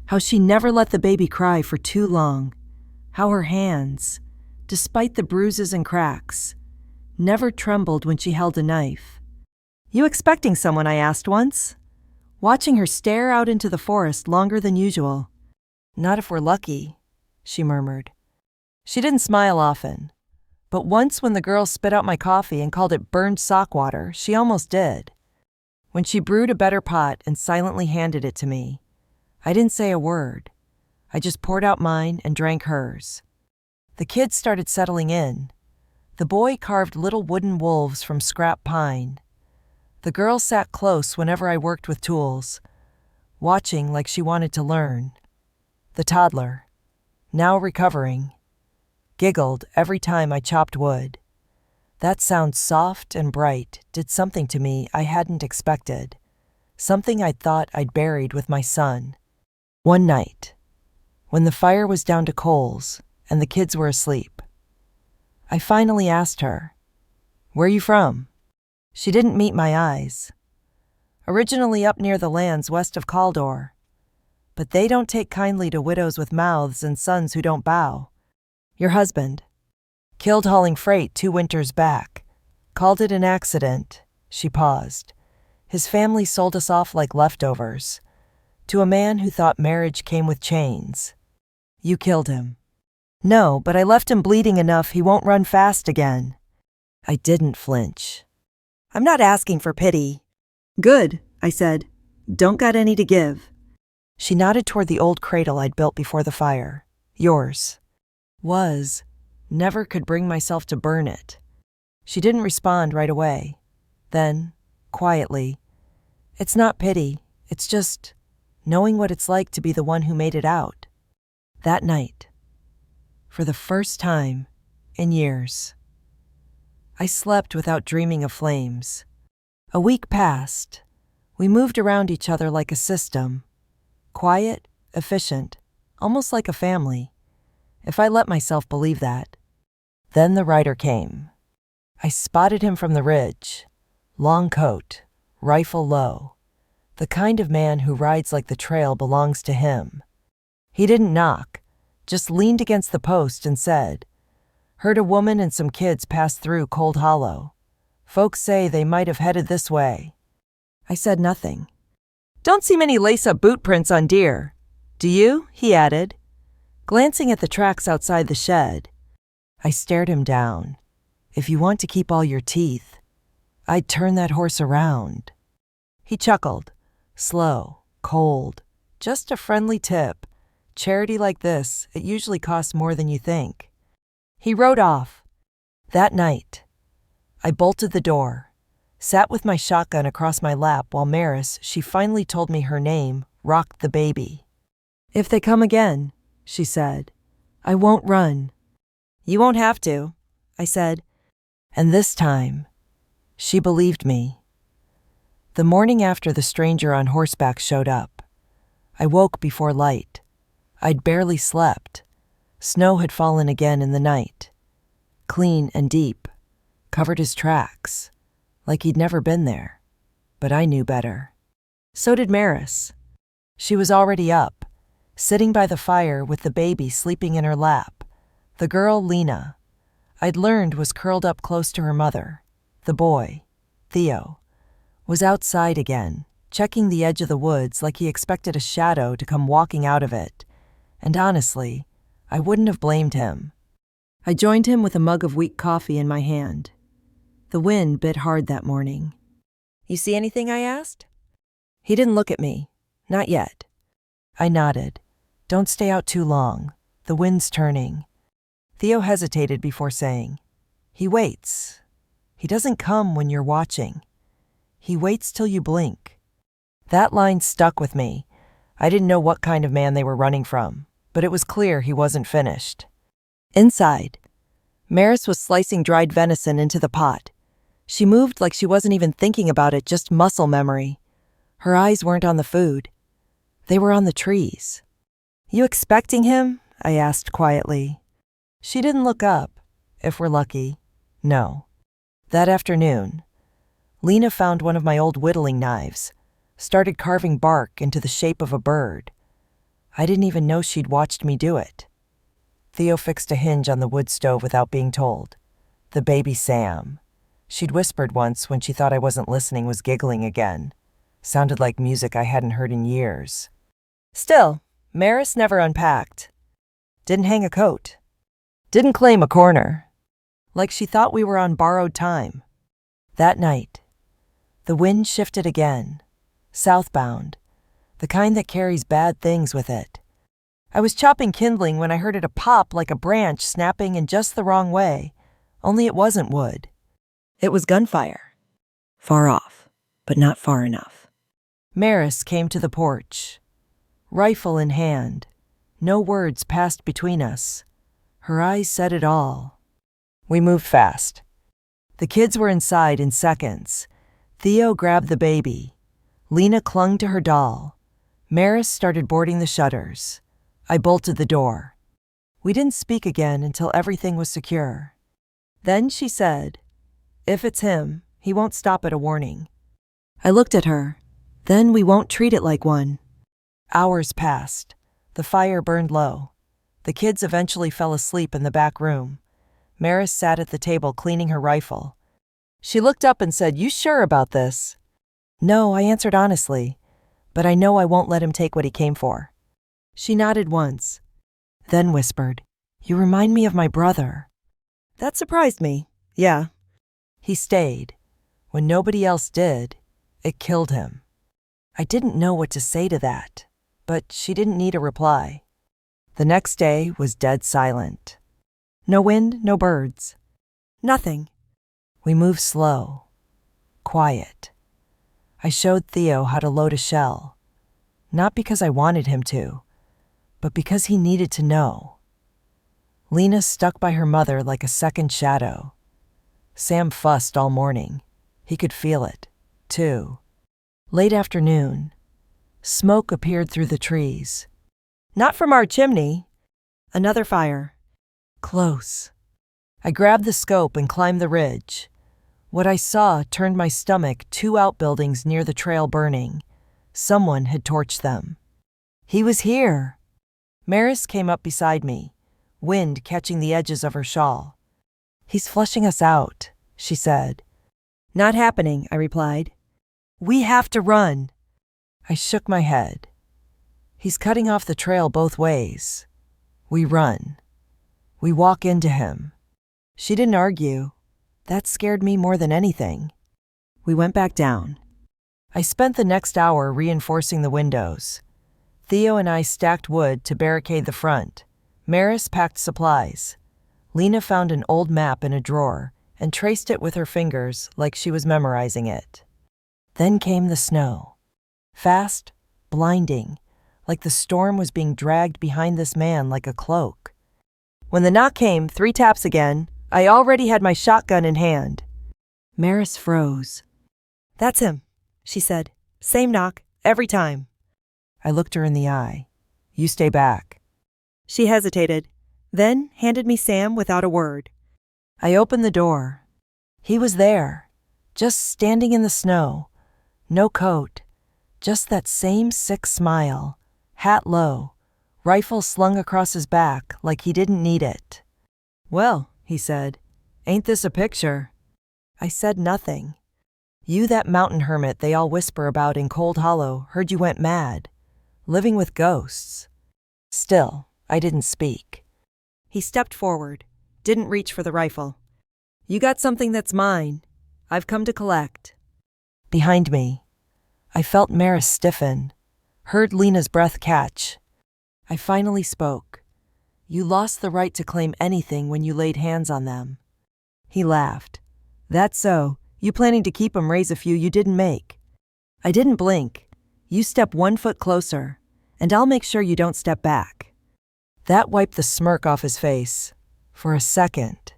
how she never let the baby cry for too long, how her hands, despite the bruises and cracks, never trembled when she held a knife. "You expecting someone?" I asked once, watching her stare out into the forest longer than usual. "Not if we're lucky," she murmured. She didn't smile often, but once when the girl spit out my coffee and called it burned sock water, she almost did. When she brewed a better pot and silently handed it to me, I didn't say a word. I just poured out mine and drank hers. The kids started settling in. The boy carved little wooden wolves from scrap pine. The girl sat close whenever I worked with tools, watching like she wanted to learn. The toddler, now recovering, giggled every time I chopped wood. That sound soft and bright did something to me I hadn't expected, something I'd thought I'd buried with my son. One night, when the fire was down to coals and the kids were asleep, I finally asked her, "Where are you from?" She didn't meet my eyes. "Originally up near the lands west of Caldor, but they don't take kindly to widows with mouths and sons who don't bow. Your husband killed hauling freight 2 winters back. Called it an accident." She paused. "His family sold us off like leftovers, to a man who thought marriage came with chains. You killed him." "No, but I left him bleeding enough he won't run fast again." I didn't flinch. "I'm not asking for pity." "Good," I said. "Don't got any to give." She nodded toward the old cradle I'd built before the fire. "Yours." Was. Never could bring myself to burn it. She didn't respond right away. Then, quietly. It's not pity, it's just knowing what it's like to be the one who made it out. That night, for the first time in years, I slept without dreaming of flames. A week passed. We moved around each other like a system. Quiet, efficient, almost like a family, if I let myself believe that. Then the rider came. I spotted him from the ridge. Long coat, rifle low. The kind of man who rides like the trail belongs to him. He didn't knock, just leaned against the post and said, "Heard a woman and some kids pass through Cold Hollow. Folks say they might have headed this way." I said nothing. "Don't see many lace-up boot prints on deer. Do you?" he added, glancing at the tracks outside the shed. I stared him down. "If you want to keep all your teeth, I'd turn that horse around." He chuckled. "Slow, cold, just a friendly tip. Charity like this, it usually costs more than you think." He rode off. That night, I bolted the door, sat with my shotgun across my lap while Maris, she finally told me her name, rocked the baby. "If they come again," she said, "I won't run." "You won't have to," I said. And this time, she believed me. The morning after the stranger on horseback showed up, I woke before light. I'd barely slept. Snow had fallen again in the night. Clean and deep, covered his tracks, like he'd never been there. But I knew better. So did Maris. She was already up, sitting by the fire with the baby sleeping in her lap. The girl, Lena, I'd learned was curled up close to her mother. The boy, Theo, was outside again, checking the edge of the woods like he expected a shadow to come walking out of it. And honestly, I wouldn't have blamed him. I joined him with a mug of weak coffee in my hand. The wind bit hard that morning. "You see anything?" I asked. He didn't look at me. Not yet. I nodded. "Don't stay out too long. The wind's turning." Theo hesitated before saying, "He waits. He doesn't come when you're watching. He waits till you blink." That line stuck with me. I didn't know what kind of man they were running from, but it was clear he wasn't finished. Inside, Maris was slicing dried venison into the pot. She moved like she wasn't even thinking about it, just muscle memory. Her eyes weren't on the food. They were on the trees. "You expecting him?" I asked quietly. She didn't look up, if we're lucky. No. That afternoon, Lena found one of my old whittling knives, started carving bark into the shape of a bird. I didn't even know she'd watched me do it. Theo fixed a hinge on the wood stove without being told. The baby Sam, she'd whispered once when she thought I wasn't listening, was giggling again. Sounded like music I hadn't heard in years. Still, Maris never unpacked. Didn't hang a coat. Didn't claim a corner. Like she thought we were on borrowed time. That night, the wind shifted again. Southbound. The kind that carries bad things with it. I was chopping kindling when I heard it a pop like a branch snapping in just the wrong way, only it wasn't wood. It was gunfire. Far off, but not far enough. Maris came to the porch, rifle in hand. No words passed between us. Her eyes said it all. We moved fast. The kids were inside in seconds. Theo grabbed the baby. Lena clung to her doll. Maris started boarding the shutters. I bolted the door. We didn't speak again until everything was secure. Then she said, "If it's him, he won't stop at a warning." I looked at her. "Then we won't treat it like one." Hours passed. The fire burned low. The kids eventually fell asleep in the back room. Maris sat at the table cleaning her rifle. She looked up and said, "You sure about this?" "No," I answered honestly, "but I know I won't let him take what he came for." She nodded once, then whispered, "You remind me of my brother." That surprised me. Yeah. He stayed. When nobody else did, it killed him. I didn't know what to say to that, but she didn't need a reply. The next day was dead silent. No wind, no birds. Nothing. We moved slow, quiet. I showed Theo how to load a shell, not because I wanted him to, but because he needed to know. Lena stuck by her mother like a second shadow. Sam fussed all morning. He could feel it, too. Late afternoon, smoke appeared through the trees. Not from our chimney. Another fire. Close. I grabbed the scope and climbed the ridge. What I saw turned my stomach. 2 outbuildings near the trail burning. Someone had torched them. He was here. Maris came up beside me, wind catching the edges of her shawl. He's flushing us out, she said. Not happening, I replied. We have to run. I shook my head. He's cutting off the trail both ways. We run. We walk into him. She didn't argue. That scared me more than anything. We went back down. I spent the next hour reinforcing the windows. Theo and I stacked wood to barricade the front. Maris packed supplies. Lena found an old map in a drawer and traced it with her fingers like she was memorizing it. Then came the snow. Fast, blinding, like the storm was being dragged behind this man like a cloak. When the knock came, 3 taps again, I already had my shotgun in hand. Maris froze. That's him, she said. Same knock, every time. I looked her in the eye. You stay back. She hesitated, then handed me Sam without a word. I opened the door. He was there, just standing in the snow. No coat, just that same sick smile, hat low, rifle slung across his back like he didn't need it. Well, he said, ain't this a picture? I said nothing. You that mountain hermit they all whisper about in Cold Hollow, heard you went mad, living with ghosts. Still, I didn't speak. He stepped forward, didn't reach for the rifle. You got something that's mine. I've come to collect. Behind me, I felt Maris stiffen, heard Lena's breath catch. I finally spoke. You lost the right to claim anything when you laid hands on them. He laughed. That's so. You planning to keep 'em raise a few you didn't make. I didn't blink. You step 1 foot closer, and I'll make sure you don't step back. That wiped the smirk off his face, for a second.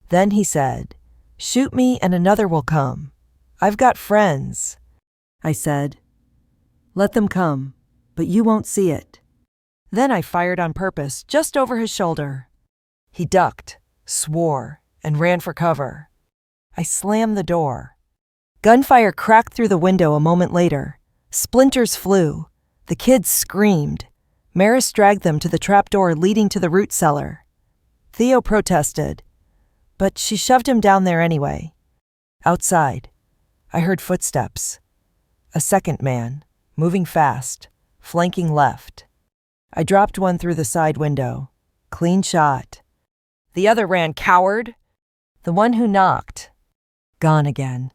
Then he said, shoot me and another will come. I've got friends. I said, let them come, but you won't see it. Then I fired on purpose, just over his shoulder. He ducked, swore, and ran for cover. I slammed the door. Gunfire cracked through the window a moment later. Splinters flew. The kids screamed. Maris dragged them to the trapdoor leading to the root cellar. Theo protested, but she shoved him down there anyway. Outside, I heard footsteps. A second man, moving fast, flanking left. I dropped one through the side window. Clean shot. The other ran, coward. The one who knocked. Gone again.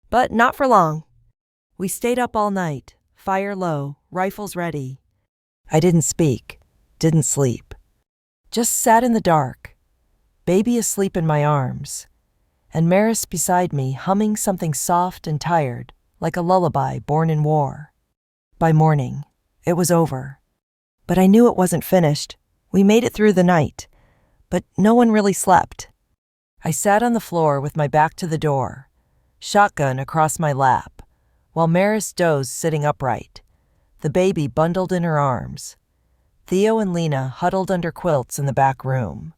But not for long. We stayed up all night, fire low, rifles ready. I didn't speak, didn't sleep. Just sat in the dark, baby asleep in my arms, and Maris beside me humming something soft and tired, like a lullaby born in war. By morning, it was over. But I knew it wasn't finished. We made it through the night, but no one really slept. I sat on the floor with my back to the door, shotgun across my lap, while Maris dozed sitting upright, the baby bundled in her arms. Theo and Lena huddled under quilts in the back room,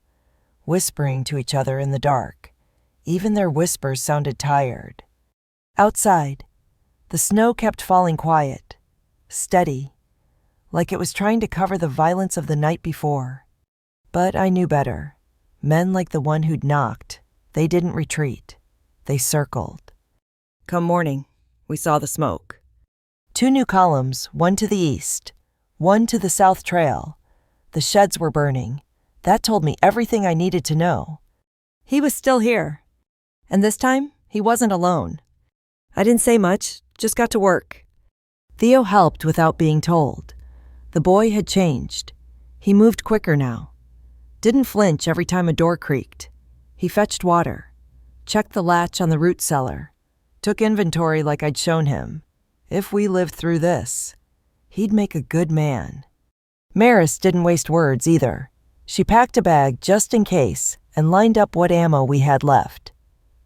whispering to each other in the dark. Even their whispers sounded tired. Outside, the snow kept falling quiet, steady, like it was trying to cover the violence of the night before. But I knew better. Men like the one who'd knocked, they didn't retreat. They circled. Come morning, we saw the smoke. 2 new columns, one to the east, one to the south trail. The sheds were burning. That told me everything I needed to know. He was still here. And this time, he wasn't alone. I didn't say much, just got to work. Theo helped without being told. The boy had changed. He moved quicker now. Didn't flinch every time a door creaked. He fetched water, checked the latch on the root cellar, Took inventory like I'd shown him. If we lived through this, he'd make a good man. Maris didn't waste words either. She packed a bag just in case and lined up what ammo we had left.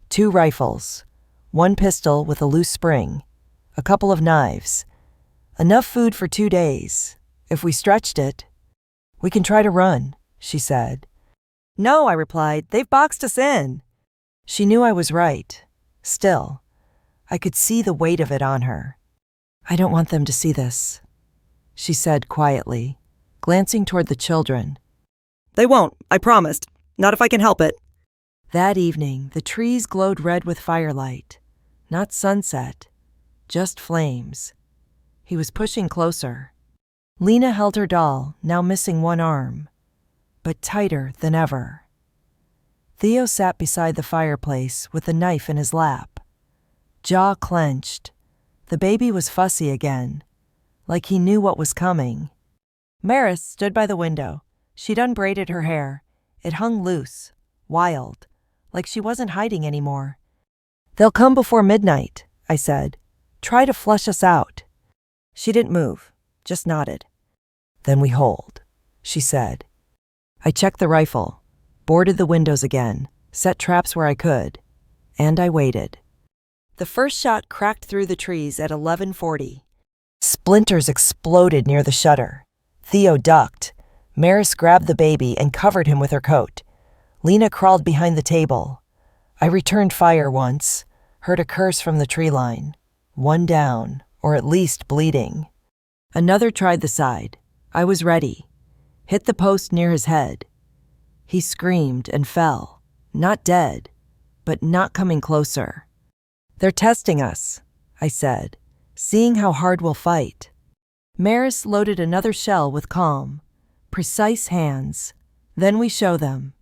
2 rifles, 1 pistol with a loose spring, a couple of knives. Enough food for 2 days, if we stretched it. We can try to run, she said. No, I replied, they've boxed us in. She knew I was right. Still, I could see the weight of it on her. I don't want them to see this, she said quietly, glancing toward the children. They won't, I promised. Not if I can help it. That evening, the trees glowed red with firelight. Not sunset, just flames. He was pushing closer. Lena held her doll, now missing 1 arm, but tighter than ever. Theo sat beside the fireplace with a knife in his lap. Jaw clenched. The baby was fussy again, like he knew what was coming. Maris stood by the window. She'd unbraided her hair. It hung loose, wild, like she wasn't hiding anymore. They'll come before midnight, I said. Try to flush us out. She didn't move, just nodded. Then we hold, she said. I checked the rifle, boarded the windows again, set traps where I could, and I waited. The first shot cracked through the trees at 11:40. Splinters exploded near the shutter. Theo ducked. Maris grabbed the baby and covered him with her coat. Lena crawled behind the table. I returned fire once, heard a curse from the tree line. 1 down, or at least bleeding. Another tried the side. I was ready. Hit the post near his head. He screamed and fell. Not dead, but not coming closer. They're testing us, I said, seeing how hard we'll fight. Maris loaded another shell with calm, precise hands. Then we show them.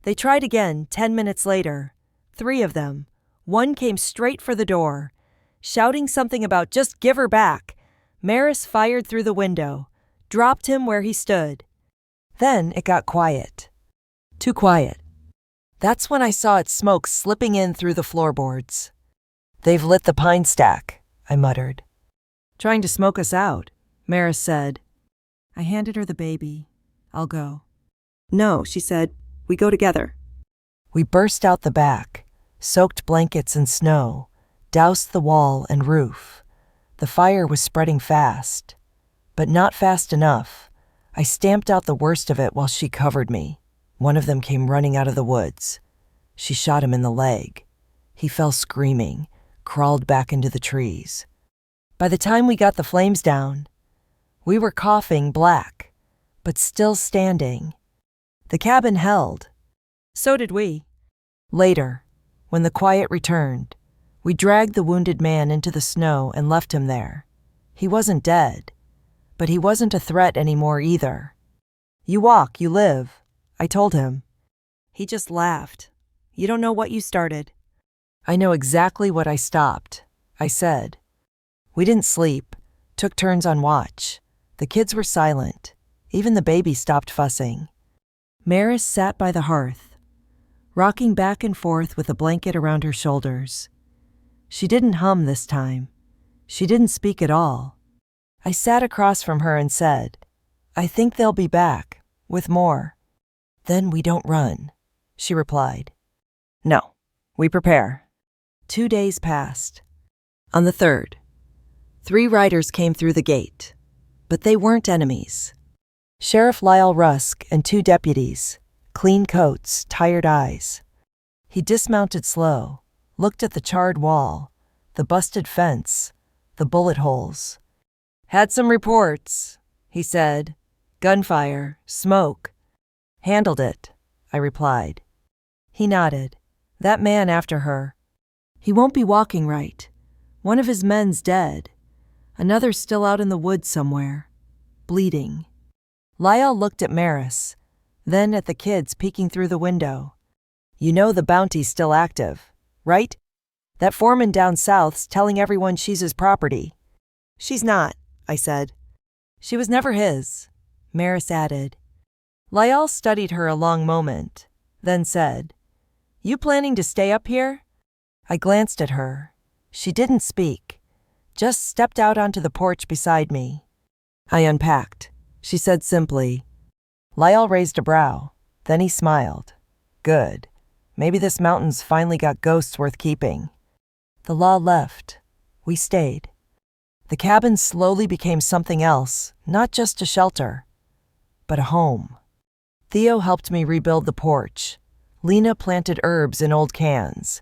They tried again 10 minutes later. 3 of them. 1 came straight for the door, shouting something about just give her back. Maris fired through the window, dropped him where he stood. Then it got quiet. Too quiet. That's when I saw its smoke slipping in through the floorboards. They've lit the pine stack, I muttered. Trying to smoke us out, Maris said. I handed her the baby. I'll go. No, she said. We go together. We burst out the back, soaked blankets in snow, doused the wall and roof. The fire was spreading fast, but not fast enough. I stamped out the worst of it while she covered me. One of them came running out of the woods. She shot him in the leg. He fell screaming, crawled back into the trees. By the time we got the flames down, we were coughing black, but still standing. The cabin held. So did we. Later, when the quiet returned, we dragged the wounded man into the snow and left him there. He wasn't dead, but he wasn't a threat anymore either. You walk, you live, I told him. He just laughed. You don't know what you started. I know exactly what I stopped, I said. We didn't sleep, took turns on watch. The kids were silent. Even the baby stopped fussing. Maris sat by the hearth, rocking back and forth with a blanket around her shoulders. She didn't hum this time. She didn't speak at all. I sat across from her and said, I think they'll be back, with more. Then we don't run, she replied. No, we prepare. 2 days passed. On the 3rd, 3 riders came through the gate, but they weren't enemies. Sheriff Lyle Rusk and 2 deputies, clean coats, tired eyes. He dismounted slow, looked at the charred wall, the busted fence, the bullet holes. Had some reports, he said. Gunfire, smoke. Handled it, I replied. He nodded. That man after her. He won't be walking right. One of his men's dead. Another's still out in the woods somewhere, bleeding. Lyle looked at Maris, then at the kids peeking through the window. You know the bounty's still active, right? That foreman down south's telling everyone she's his property. She's not, I said. She was never his, Maris added. Lyle studied her a long moment, then said, You planning to stay up here? I glanced at her. She didn't speak, just stepped out onto the porch beside me. I unpacked. She said simply. Lyle raised a brow. Then he smiled. Good. Maybe this mountain's finally got ghosts worth keeping. The law left. We stayed. The cabin slowly became something else, not just a shelter, but a home. Theo helped me rebuild the porch. Lena planted herbs in old cans.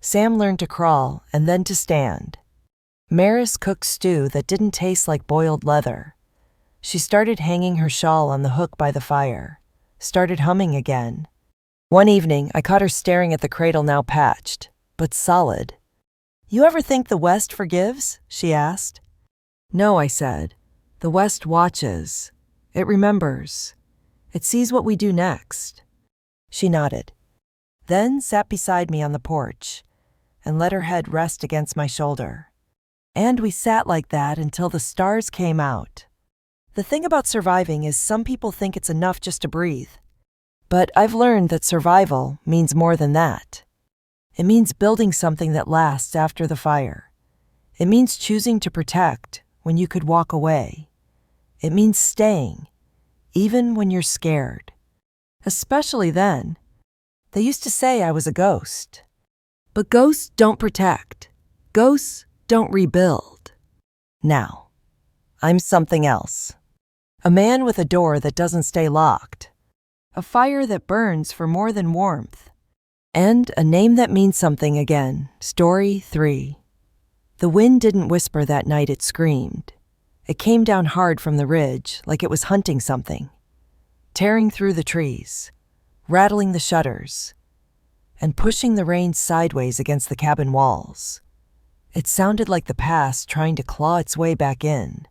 Sam learned to crawl and then to stand. Maris cooked stew that didn't taste like boiled leather. She started hanging her shawl on the hook by the fire, started humming again. One evening, I caught her staring at the cradle now patched, but solid. You ever think the West forgives? She asked. No, I said. The West watches. It remembers. It sees what we do next. She nodded, then sat beside me on the porch and let her head rest against my shoulder. And we sat like that until the stars came out. The thing about surviving is some people think it's enough just to breathe. But I've learned that survival means more than that. It means building something that lasts after the fire. It means choosing to protect when you could walk away. It means staying, even when you're scared. Especially then. They used to say I was a ghost. But ghosts don't protect. Ghosts don't rebuild. Now, I'm something else. A man with a door that doesn't stay locked. A fire that burns for more than warmth. And a name that means something again. Story 3. The wind didn't whisper that night, it screamed. It came down hard from the ridge like it was hunting something. Tearing through the trees, rattling the shutters, and pushing the rain sideways against the cabin walls. It sounded like the past trying to claw its way back in.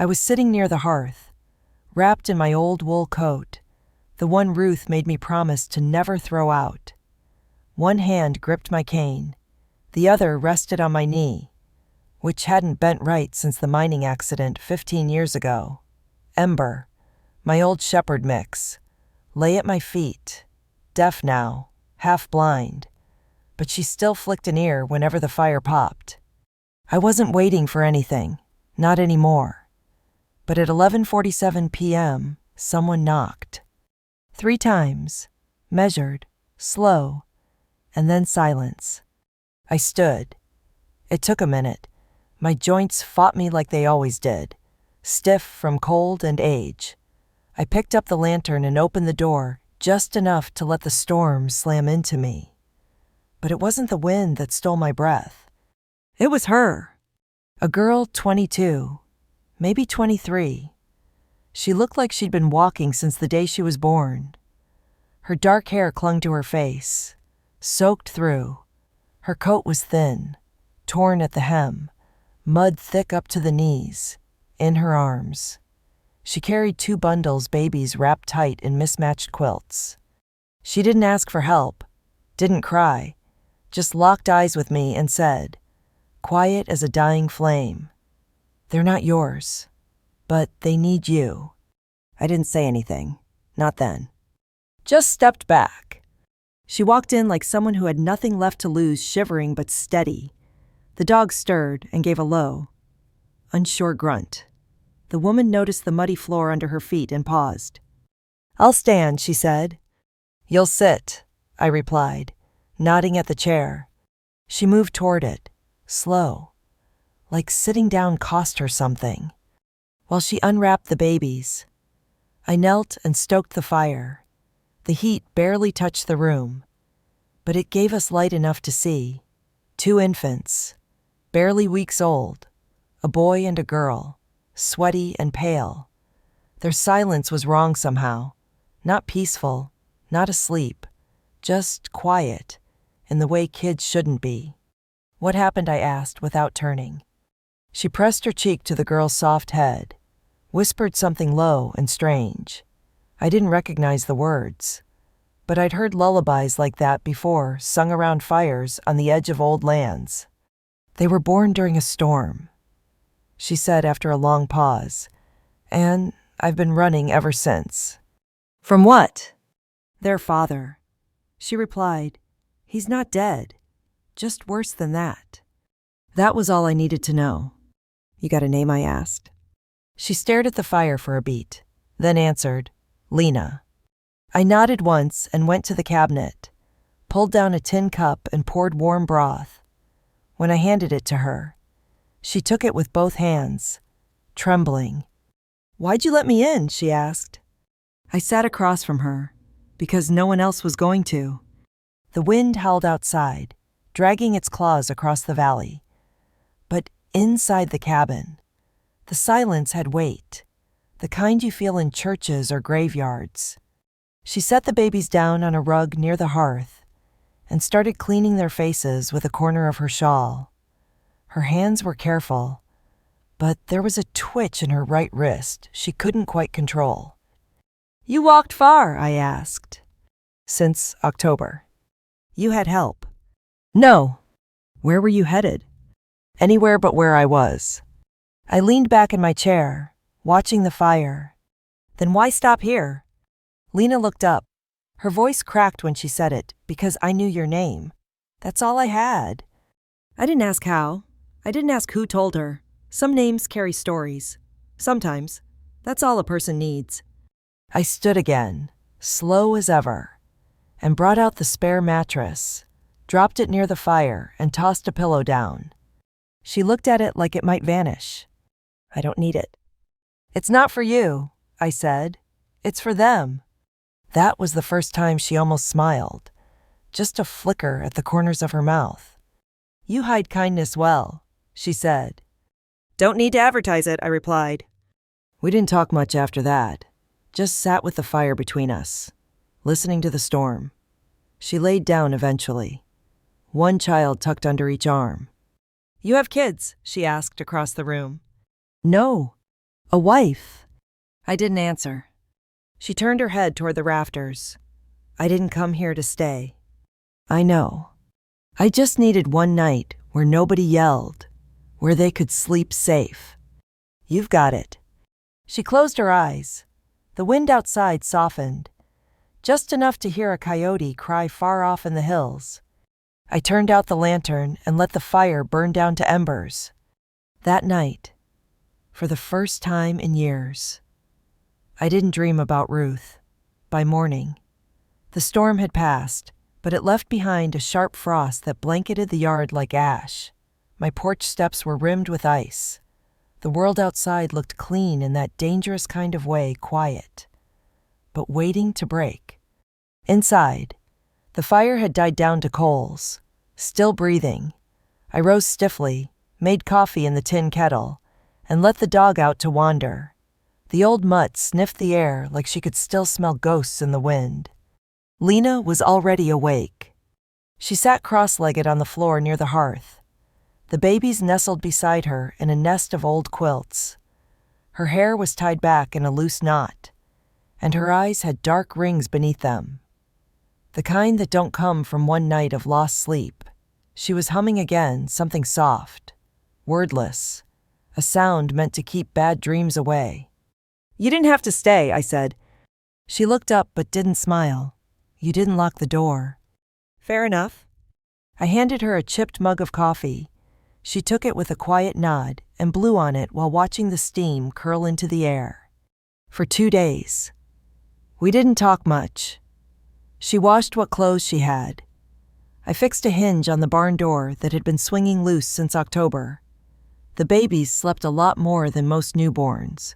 I was sitting near the hearth, wrapped in my old wool coat, the one Ruth made me promise to never throw out. One hand gripped my cane, the other rested on my knee, which hadn't bent right since the mining accident 15 years ago. Ember, my old shepherd mix, lay at my feet, deaf now, half blind, but she still flicked an ear whenever the fire popped. I wasn't waiting for anything, not anymore. But at 11:47 p.m., someone knocked. 3 times, measured, slow, and then silence. I stood. It took a minute. My joints fought me like they always did, stiff from cold and age. I picked up the lantern and opened the door just enough to let the storm slam into me. But it wasn't the wind that stole my breath. It was her. A girl 22, maybe 23. She looked like she'd been walking since the day she was born. Her dark hair clung to her face, soaked through. Her coat was thin, torn at the hem, mud thick up to the knees, in her arms. She carried 2 bundles babies wrapped tight in mismatched quilts. She didn't ask for help, didn't cry, just locked eyes with me and said, quiet as a dying flame, "They're not yours, but they need you." I didn't say anything, not then. Just stepped back. She walked in like someone who had nothing left to lose, shivering but steady. The dog stirred and gave a low, unsure grunt. The woman noticed the muddy floor under her feet and paused. "I'll stand," she said. "You'll sit," I replied, nodding at the chair. She moved toward it, slow, like sitting down cost her something. While she unwrapped the babies, I knelt and stoked the fire. The heat barely touched the room, but it gave us light enough to see. 2 infants, barely weeks old, a boy and a girl, sweaty and pale. Their silence was wrong somehow, not peaceful, not asleep, just quiet, in the way kids shouldn't be. "What happened?" I asked without turning. She pressed her cheek to the girl's soft head, whispered something low and strange. I didn't recognize the words, but I'd heard lullabies like that before, sung around fires on the edge of old lands. "They were born during a storm," she said after a long pause, "and I've been running ever since." "From what?" "Their father," she replied. "He's not dead, just worse than that." That was all I needed to know. You got a name? I asked. She stared at the fire for a beat, then answered, Lena. I nodded once and went to the cabinet, pulled down a tin cup and poured warm broth. When I handed it to her, she took it with both hands, trembling. Why'd you let me in? She asked. I sat across from her, because no one else was going to. The wind howled outside, dragging its claws across the valley. But inside the cabin, the silence had weight, the kind you feel in churches or graveyards. She set the babies down on a rug near the hearth and started cleaning their faces with a corner of her shawl. Her hands were careful, but there was a twitch in her right wrist she couldn't quite control. You walked far? I asked. Since October. You had help? No. Where were you headed? Anywhere but where I was. I leaned back in my chair, watching the fire. Then why stop here? Lena looked up. Her voice cracked when she said it, because I knew your name. That's all I had. I didn't ask how. I didn't ask who told her. Some names carry stories. Sometimes. That's all a person needs. I stood again, slow as ever, and brought out the spare mattress, dropped it near the fire, and tossed a pillow down. She looked at it like it might vanish. I don't need it. It's not for you, I said. It's for them. That was the first time she almost smiled, just a flicker at the corners of her mouth. You hide kindness well, she said. Don't need to advertise it, I replied. We didn't talk much after that, just sat with the fire between us, listening to the storm. She laid down eventually, one child tucked under each arm. You have kids? She asked across the room. No, a wife. I didn't answer. She turned her head toward the rafters. I didn't come here to stay. I know. I just needed one night where nobody yelled, where they could sleep safe. You've got it. She closed her eyes. The wind outside softened, just enough to hear a coyote cry far off in the hills. I turned out the lantern and let the fire burn down to embers. That night, for the first time in years, I didn't dream about Ruth. By morning, the storm had passed, but it left behind a sharp frost that blanketed the yard like ash. My porch steps were rimmed with ice. The world outside looked clean in that dangerous kind of way, quiet, but waiting to break. Inside, the fire had died down to coals, still breathing. I rose stiffly, made coffee in the tin kettle, and let the dog out to wander. The old mutt sniffed the air like she could still smell ghosts in the wind. Lena was already awake. She sat cross-legged on the floor near the hearth. The babies nestled beside her in a nest of old quilts. Her hair was tied back in a loose knot, and her eyes had dark rings beneath them, the kind that don't come from one night of lost sleep. She was humming again, something soft, wordless, a sound meant to keep bad dreams away. You didn't have to stay, I said. She looked up but didn't smile. You didn't lock the door. Fair enough. I handed her a chipped mug of coffee. She took it with a quiet nod and blew on it while watching the steam curl into the air. For 2 days, we didn't talk much. She washed what clothes she had. I fixed a hinge on the barn door that had been swinging loose since October. The babies slept a lot more than most newborns.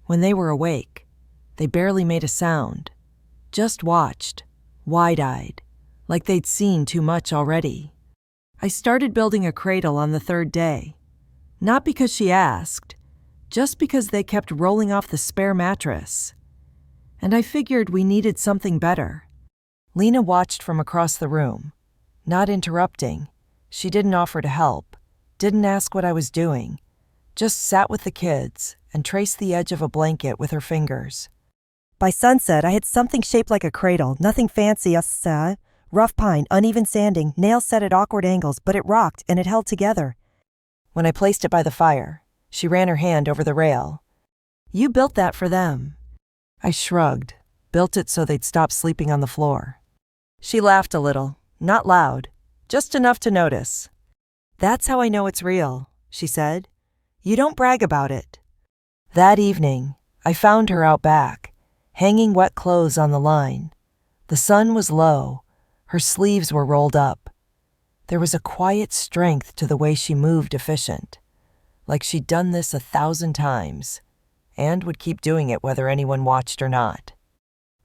When they were awake, they barely made a sound, just watched, wide-eyed, like they'd seen too much already. I started building a cradle on the 3rd day, not because she asked, just because they kept rolling off the spare mattress. And I figured we needed something better. Lena watched from across the room, not interrupting. She didn't offer to help, didn't ask what I was doing, just sat with the kids and traced the edge of a blanket with her fingers. By sunset, I had something shaped like a cradle, nothing fancy, rough pine, uneven sanding, nails set at awkward angles, but it rocked and it held together. When I placed it by the fire, she ran her hand over the rail. You built that for them. I shrugged, built it so they'd stop sleeping on the floor. She laughed a little, not loud, just enough to notice. "That's how I know it's real," she said. "You don't brag about it." That evening, I found her out back, hanging wet clothes on the line. The sun was low, her sleeves were rolled up. There was a quiet strength to the way she moved, efficient, like she'd done this 1,000 times, and would keep doing it whether anyone watched or not.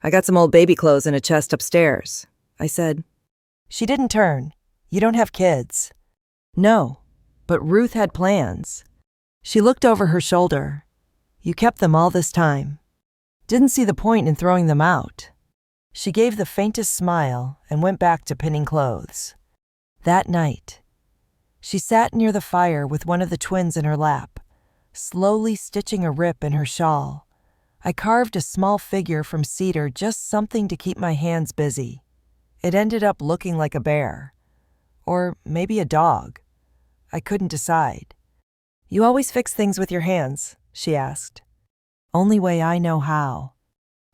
"I got some old baby clothes in a chest upstairs," I said. She didn't turn. "You don't have kids." "No, but Ruth had plans." She looked over her shoulder. "You kept them all this time. Didn't see the point in throwing them out." She gave the faintest smile and went back to pinning clothes. That night, she sat near the fire with one of the twins in her lap, slowly stitching a rip in her shawl. I carved a small figure from cedar, just something to keep my hands busy. It ended up looking like a bear. Or maybe a dog. I couldn't decide. "You always fix things with your hands?" she asked. "Only way I know how."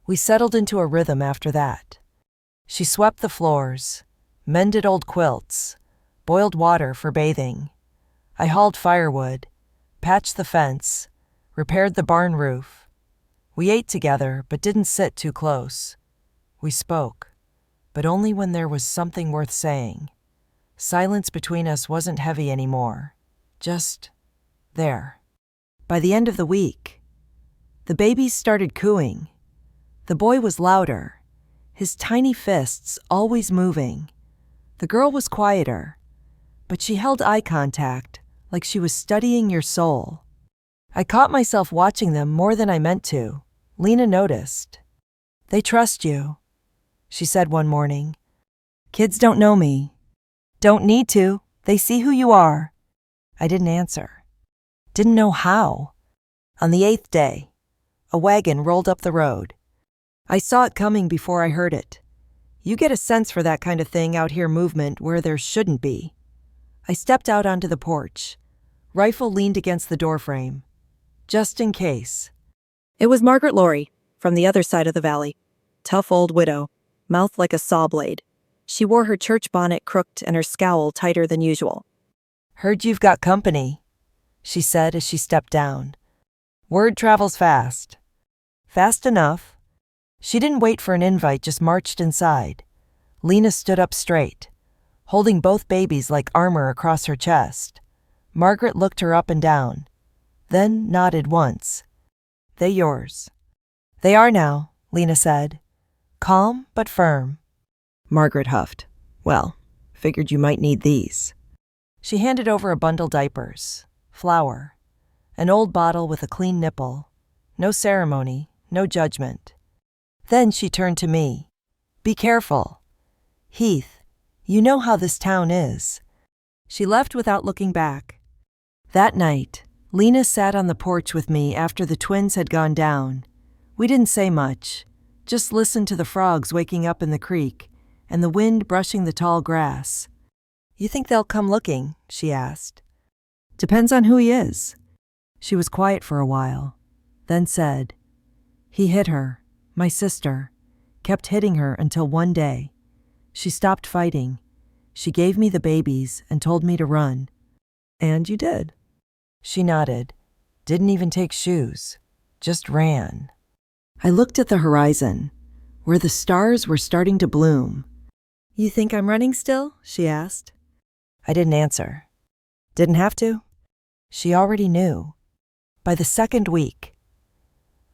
We settled into a rhythm after that. She swept the floors, mended old quilts, boiled water for bathing. I hauled firewood, patched the fence, repaired the barn roof. We ate together, but didn't sit too close. We spoke, but only when there was something worth saying. Silence between us wasn't heavy anymore, just there. By the end of the week, the babies started cooing. The boy was louder, his tiny fists always moving. The girl was quieter, but she held eye contact like she was studying your soul. I caught myself watching them more than I meant to. Lena noticed. "They trust you," she said one morning. "Kids don't know me." "Don't need to. They see who you are." I didn't answer. Didn't know how. On the 8th day, a wagon rolled up the road. I saw it coming before I heard it. You get a sense for that kind of thing out here, movement where there shouldn't be. I stepped out onto the porch. Rifle leaned against the doorframe, just in case. It was Margaret Laurie, from the other side of the valley. Tough old widow, mouth like a saw blade. She wore her church bonnet crooked and her scowl tighter than usual. "Heard you've got company," she said as she stepped down. "Word travels fast." Fast enough. She didn't wait for an invite, just marched inside. Lena stood up straight, holding both babies like armor across her chest. Margaret looked her up and down, then nodded once. "They yours?" "They are now," Lena said, calm but firm. Margaret huffed. "Well, figured you might need these." She handed over a bundle diapers, flour, an old bottle with a clean nipple. No ceremony, no judgment. Then she turned to me. "Be careful. Heath, you know how this town is." She left without looking back. That night, Lena sat on the porch with me after the twins had gone down. We didn't say much, just listened to the frogs waking up in the creek and the wind brushing the tall grass. "You think they'll come looking?" she asked. "Depends on who he is." She was quiet for a while, then said, "He hit her. My sister, kept hitting her until one day. She stopped fighting. She gave me the babies and told me to run." "And you did?" She nodded. "Didn't even take shoes. Just ran." I looked at the horizon, where the stars were starting to bloom. "You think I'm running still?" she asked. I didn't answer. Didn't have to. She already knew. By the second week,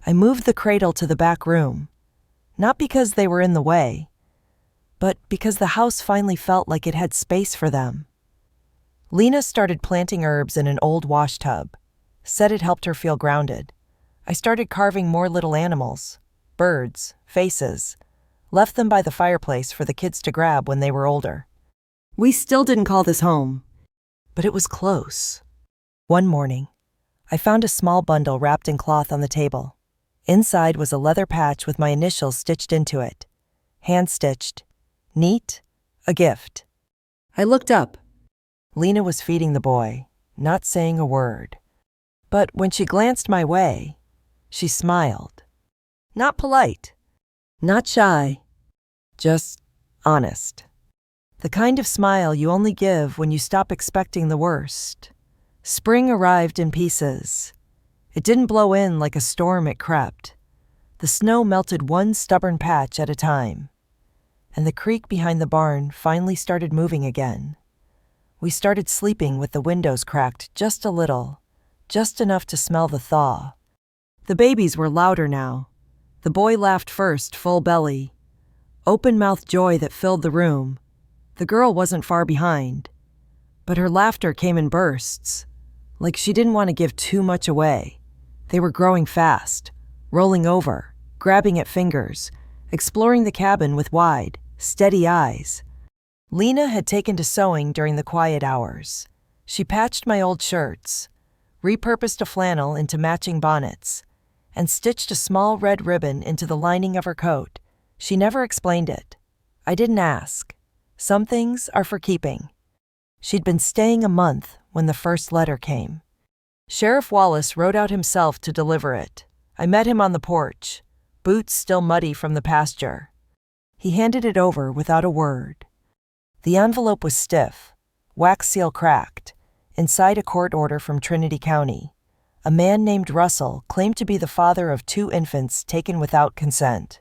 I moved the cradle to the back room, not because they were in the way, but because the house finally felt like it had space for them. Lena started planting herbs in an old wash tub, said it helped her feel grounded. I started carving more little animals, birds, faces, left them by the fireplace for the kids to grab when they were older. We still didn't call this home, but it was close. One morning, I found a small bundle wrapped in cloth on the table. Inside was a leather patch with my initials stitched into it. Hand-stitched. Neat. A gift. I looked up. Lena was feeding the boy, not saying a word. But when she glanced my way, she smiled. Not polite. Not shy. Just honest. The kind of smile you only give when you stop expecting the worst. Spring arrived in pieces. It didn't blow in like a storm, it crept. The snow melted one stubborn patch at a time. And the creek behind the barn finally started moving again. We started sleeping with the windows cracked just a little, just enough to smell the thaw. The babies were louder now. The boy laughed first, full belly. Open-mouthed joy that filled the room. The girl wasn't far behind. But her laughter came in bursts, like she didn't want to give too much away. They were growing fast, rolling over, grabbing at fingers, exploring the cabin with wide, steady eyes. Lena had taken to sewing during the quiet hours. She patched my old shirts, repurposed a flannel into matching bonnets, and stitched a small red ribbon into the lining of her coat. She never explained it. I didn't ask. Some things are for keeping. She'd been staying a month when the first letter came. Sheriff Wallace rode out himself to deliver it. I met him on the porch, boots still muddy from the pasture. He handed it over without a word. The envelope was stiff, wax seal cracked, inside a court order from Trinity County. A man named Russell claimed to be the father of 2 infants taken without consent.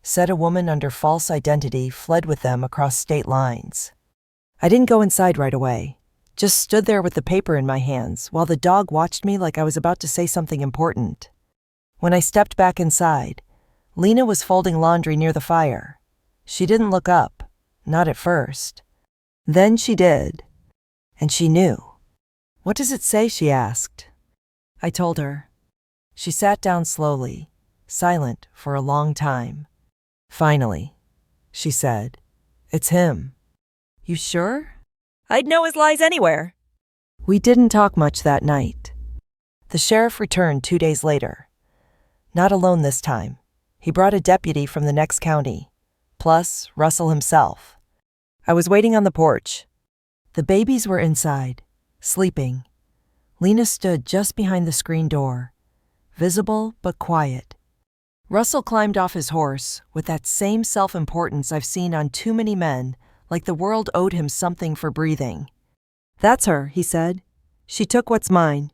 Said a woman under false identity fled with them across state lines. I didn't go inside right away, just stood there with the paper in my hands while the dog watched me like I was about to say something important. When I stepped back inside, Lena was folding laundry near the fire. She didn't look up, not at first. Then she did, and she knew. "What does it say?" she asked. I told her. She sat down slowly, silent for a long time. "Finally," she said, "it's him." "You sure?" "I'd know his lies anywhere." We didn't talk much that night. The sheriff returned 2 days later. Not alone this time. He brought a deputy from the next county, plus Russell himself. I was waiting on the porch. The babies were inside, sleeping. Lena stood just behind the screen door, visible but quiet. Russell climbed off his horse with that same self-importance I've seen on too many men, like the world owed him something for breathing. "That's her," he said. "She took what's mine."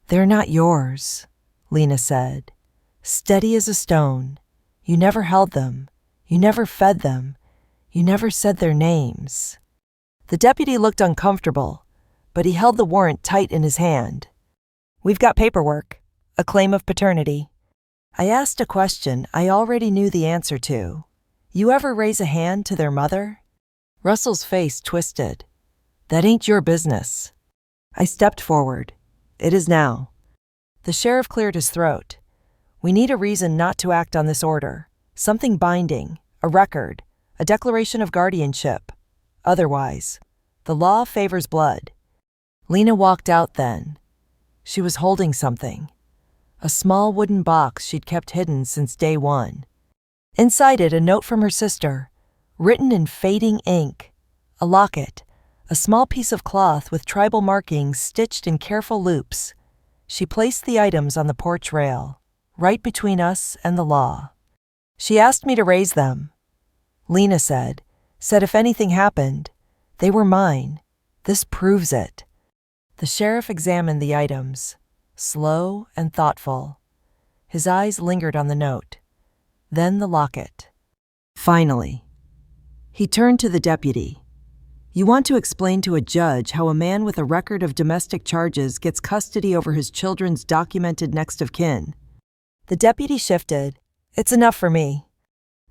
"They're not yours," Lena said, steady as a stone. "You never held them. You never fed them. You never said their names." The deputy looked uncomfortable, but he held the warrant tight in his hand. "We've got paperwork, a claim of paternity." I asked a question I already knew the answer to. "You ever raise a hand to their mother?" Russell's face twisted. "That ain't your business." I stepped forward. "It is now." The sheriff cleared his throat. "We need a reason not to act on this order. Something binding, a record, a declaration of guardianship. Otherwise, the law favors blood." Lena walked out then. She was holding something. A small wooden box she'd kept hidden since day one. Inside it, a note from her sister, written in fading ink. A locket, a small piece of cloth with tribal markings stitched in careful loops. She placed the items on the porch rail, right between us and the law. She asked me to raise them. Lena said if anything happened, they were mine. This proves it. The sheriff examined the items, slow and thoughtful. His eyes lingered on the note, then the locket. Finally, he turned to the deputy. "You want to explain to a judge how a man with a record of domestic charges gets custody over his children's documented next of kin?" The deputy shifted. "It's enough for me."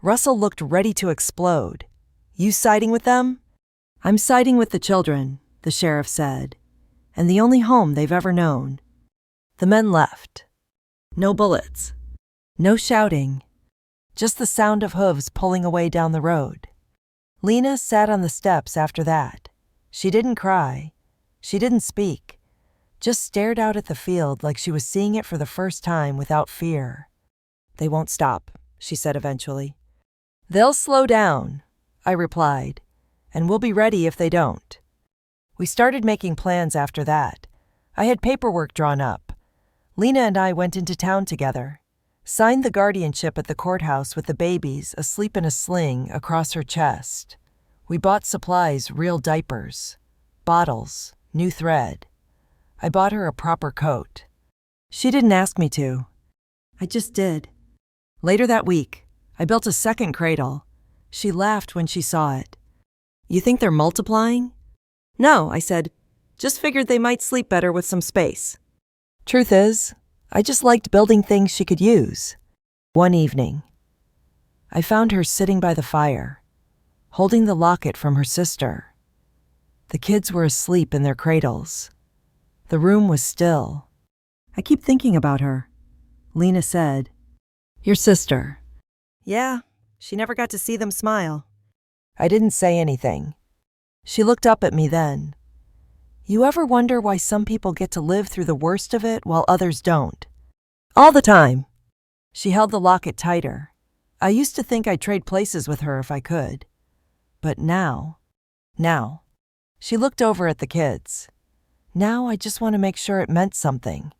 Russell looked ready to explode. "You siding with them?" "I'm siding with the children," the sheriff said, "and the only home they've ever known." The men left. No bullets. No shouting. Just the sound of hooves pulling away down the road. Lena sat on the steps after that. She didn't cry. She didn't speak. Just stared out at the field like she was seeing it for the first time without fear. "They won't stop," she said eventually. "They'll slow down," I replied, "and we'll be ready if they don't." We started making plans after that. I had paperwork drawn up. Lena and I went into town together, signed the guardianship at the courthouse with the babies asleep in a sling across her chest. We bought supplies, real diapers, bottles, new thread. I bought her a proper coat. She didn't ask me to. I just did. Later that week, I built a second cradle. She laughed when she saw it. You think they're multiplying? No, I said. Just figured they might sleep better with some space. Truth is, I just liked building things she could use. One evening, I found her sitting by the fire, holding the locket from her sister. The kids were asleep in their cradles. The room was still. I keep thinking about her, Lena said. Your sister. Yeah, she never got to see them smile. I didn't say anything. She looked up at me then. You ever wonder why some people get to live through the worst of it while others don't? All the time. She held the locket tighter. I used to think I'd trade places with her if I could. But now. She looked over at the kids. Now I just want to make sure it meant something.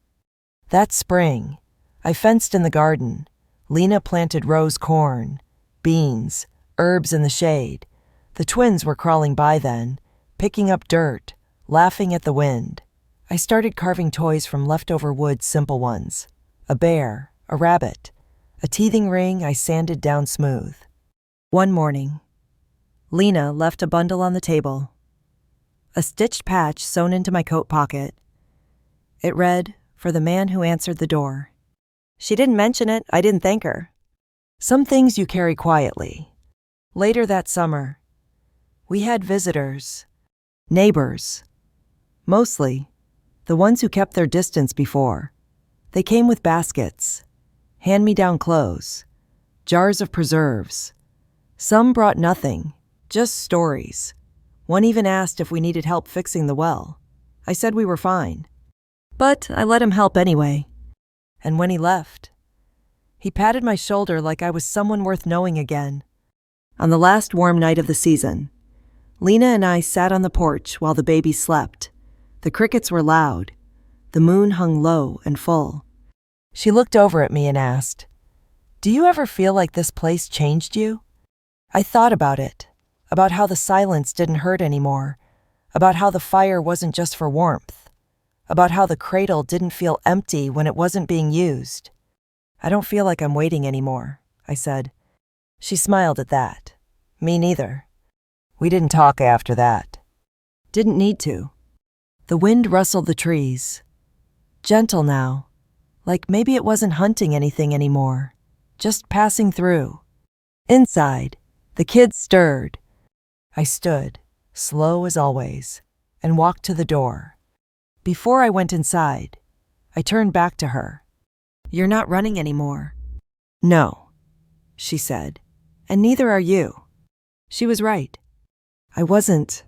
That spring, I fenced in the garden. Lena planted rose corn, beans, herbs in the shade. The twins were crawling by then, picking up dirt, laughing at the wind. I started carving toys from leftover wood, simple ones. A bear, a rabbit, a teething ring I sanded down smooth. One morning, Lena left a bundle on the table. A stitched patch sewn into my coat pocket. It read, "For the man who answered the door." She didn't mention it, I didn't thank her. Some things you carry quietly. Later that summer, we had visitors, neighbors. Mostly, the ones who kept their distance before. They came with baskets, hand-me-down clothes, jars of preserves. Some brought nothing, just stories. One even asked if we needed help fixing the well. I said we were fine. But I let him help anyway. And when he left, he patted my shoulder like I was someone worth knowing again. On the last warm night of the season, Lena and I sat on the porch while the baby slept. The crickets were loud. The moon hung low and full. She looked over at me and asked, "Do you ever feel like this place changed you?" I thought about it, about how the silence didn't hurt anymore, about how the fire wasn't just for warmth, about how the cradle didn't feel empty when it wasn't being used. I don't feel like I'm waiting anymore, I said. She smiled at that. Me neither. We didn't talk after that. Didn't need to. The wind rustled the trees. Gentle now, like maybe it wasn't hunting anything anymore, just passing through. Inside, the kids stirred. I stood, slow as always, and walked to the door. Before I went inside, I turned back to her. "You're not running anymore." "No," she said, "and neither are you." She was right. I wasn't.